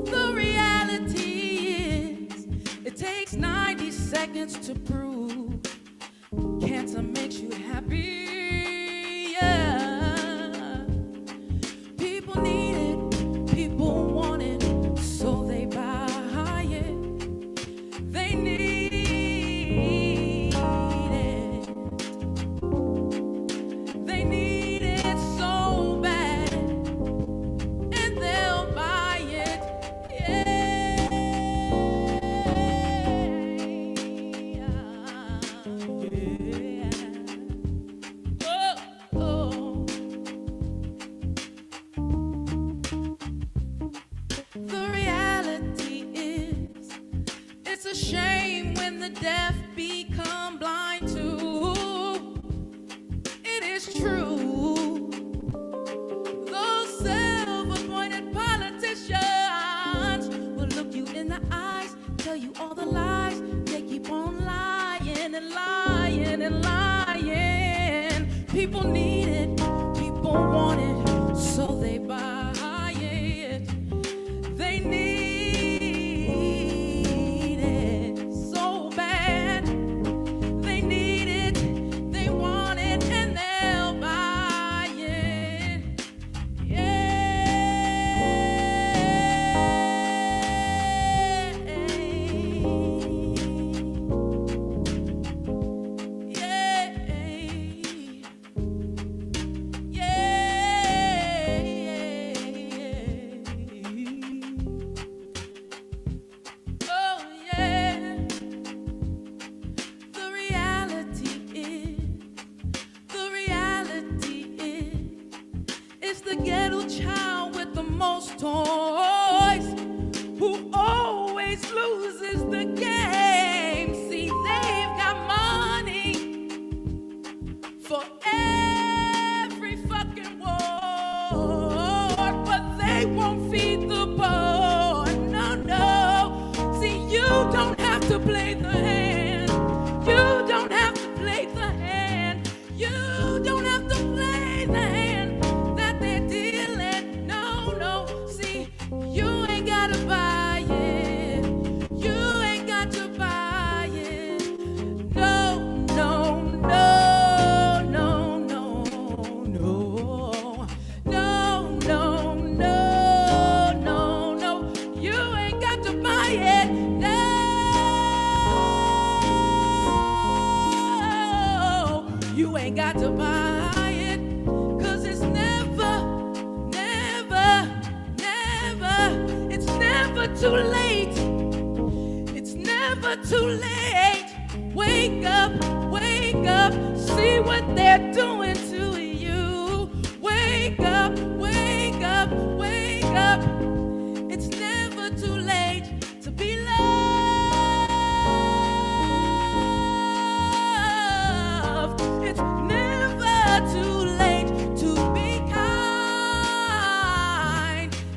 The reality is it takes 90 seconds to prove cancer makes you happy. Yeah. People need it, people want it, so they buy it. They need it. They need it so bad, and they'll buy it. Yeah. Oh, oh. The reality is, it's a shame when the deaf become blind too. It is true. Those self-appointed politicians will look you in the eyes, tell you all the lies. They keep on lying and lying and lying. People need it, people want it, so they buy it. They need it so bad. They need it, they want it, and they'll buy it. Yeah. Yeah.
every fucking war, but they won't feed the poor. No, no. See, you don't have to play the hand. You don't have to play the hand. You don't have to play the hand that they're dealing. No, no. See, you ain't gotta buy it. You ain't got to buy it. No, no, no, no, no, no. No, no, no, no, no. You ain't got to buy it. No. You ain't got to buy it. 'Cause it's never, never, never, it's never too late. It's never too late. Wake up, see what they're doing to you. Wake up, wake up, wake up. It's never too late to be loved. It's never too late to be kind.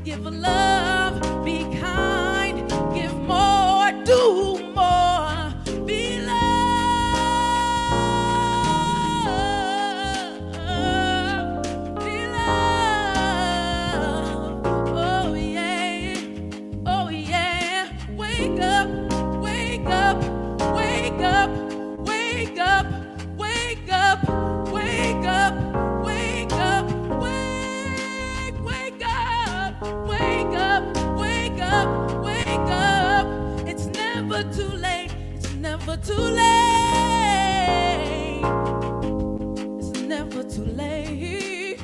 Give a love, be kind, give more, do more, be loved, be loved. Oh yeah, oh yeah. Wake up, wake up, wake up, wake up, wake up, wake up, wake up, wake up, wake up, wake up, wake up. It's never too late. It's never too late. It's never too late.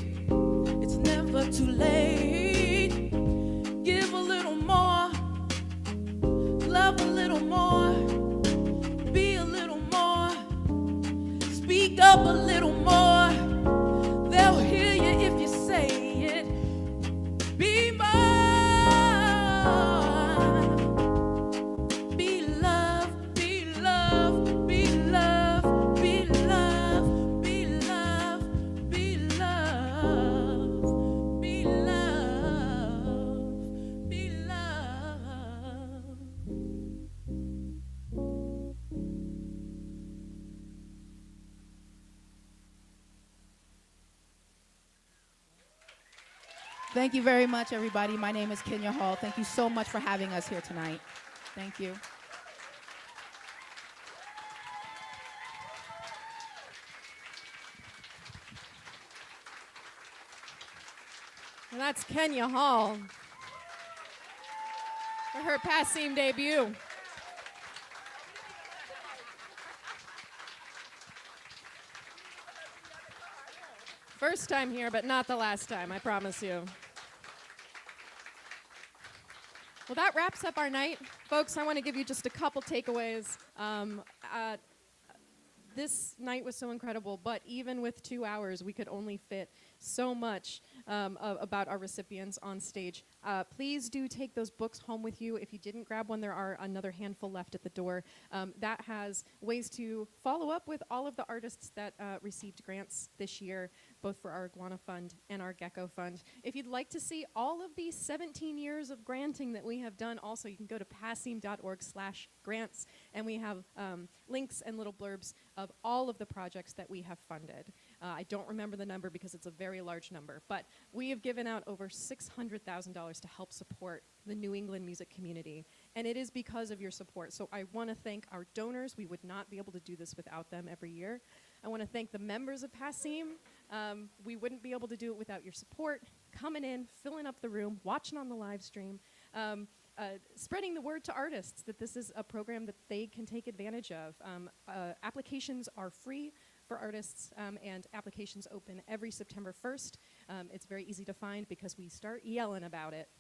It's never too late. Give a little more, love a little more, be a little more, speak up a little more. They'll hear you if you say it. Be more, be loved, be loved, be loved, be loved, be loved, be loved, be loved, be loved.
Thank you very much, everybody. My name is Kenya Hall. Thank you so much for having us here tonight. Thank you.
And that's Kenya Hall for her Passim debut. First time here, but not the last time, I promise you. Well, that wraps up our night. Folks, I want to give you just a couple takeaways. This night was so incredible, but even with 2 hours, we could only fit so much about our recipients on stage. Please do take those books home with you. If you didn't grab one, there are another handful left at the door. That has ways to follow up with all of the artists that received grants this year, both for our Iguana Fund and our Gecko Fund. If you'd like to see all of these 17 years of granting that we have done, also you can go to passim.org/grants, and we have links and little blurbs of all of the projects that we have funded. I don't remember the number because it's a very large number, but we have given out over $600,000 to help support the New England music community, and it is because of your support. So I want to thank our donors. We would not be able to do this without them every year. I want to thank the members of Passim. We wouldn't be able to do it without your support, coming in, filling up the room, watching on the live stream, spreading the word to artists that this is a program that they can take advantage of. Applications are free for artists, and applications open every September 1st. It's very easy to find because we start yelling about it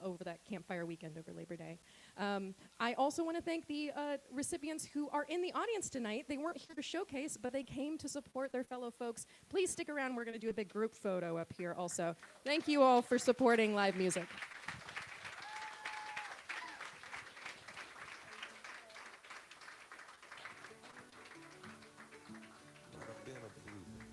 over that campfire weekend over Labor Day. I also want to thank the recipients who are in the audience tonight. They weren't here to showcase, but they came to support their fellow folks. Please stick around. We're going to do a big group photo up here also. Thank you all for supporting live music.
Bada bing, a boo.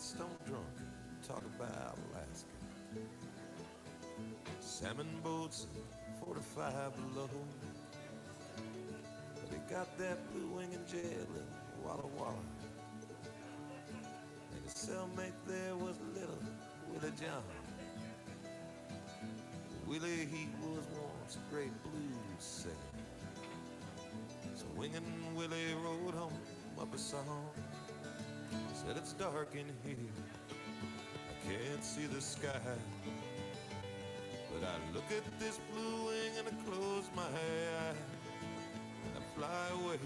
stone drunk and talk about Alaska. Salmon boats and 45 below. But they got that blue wing in jail in Walla Walla. And his cellmate there was little Willie John. Willie, he was once a great blues singer. So Wingin' Willie wrote home up a song. Said it's dark in here, I can't see the sky, but I look at this blue wing and I close my eye and I fly away.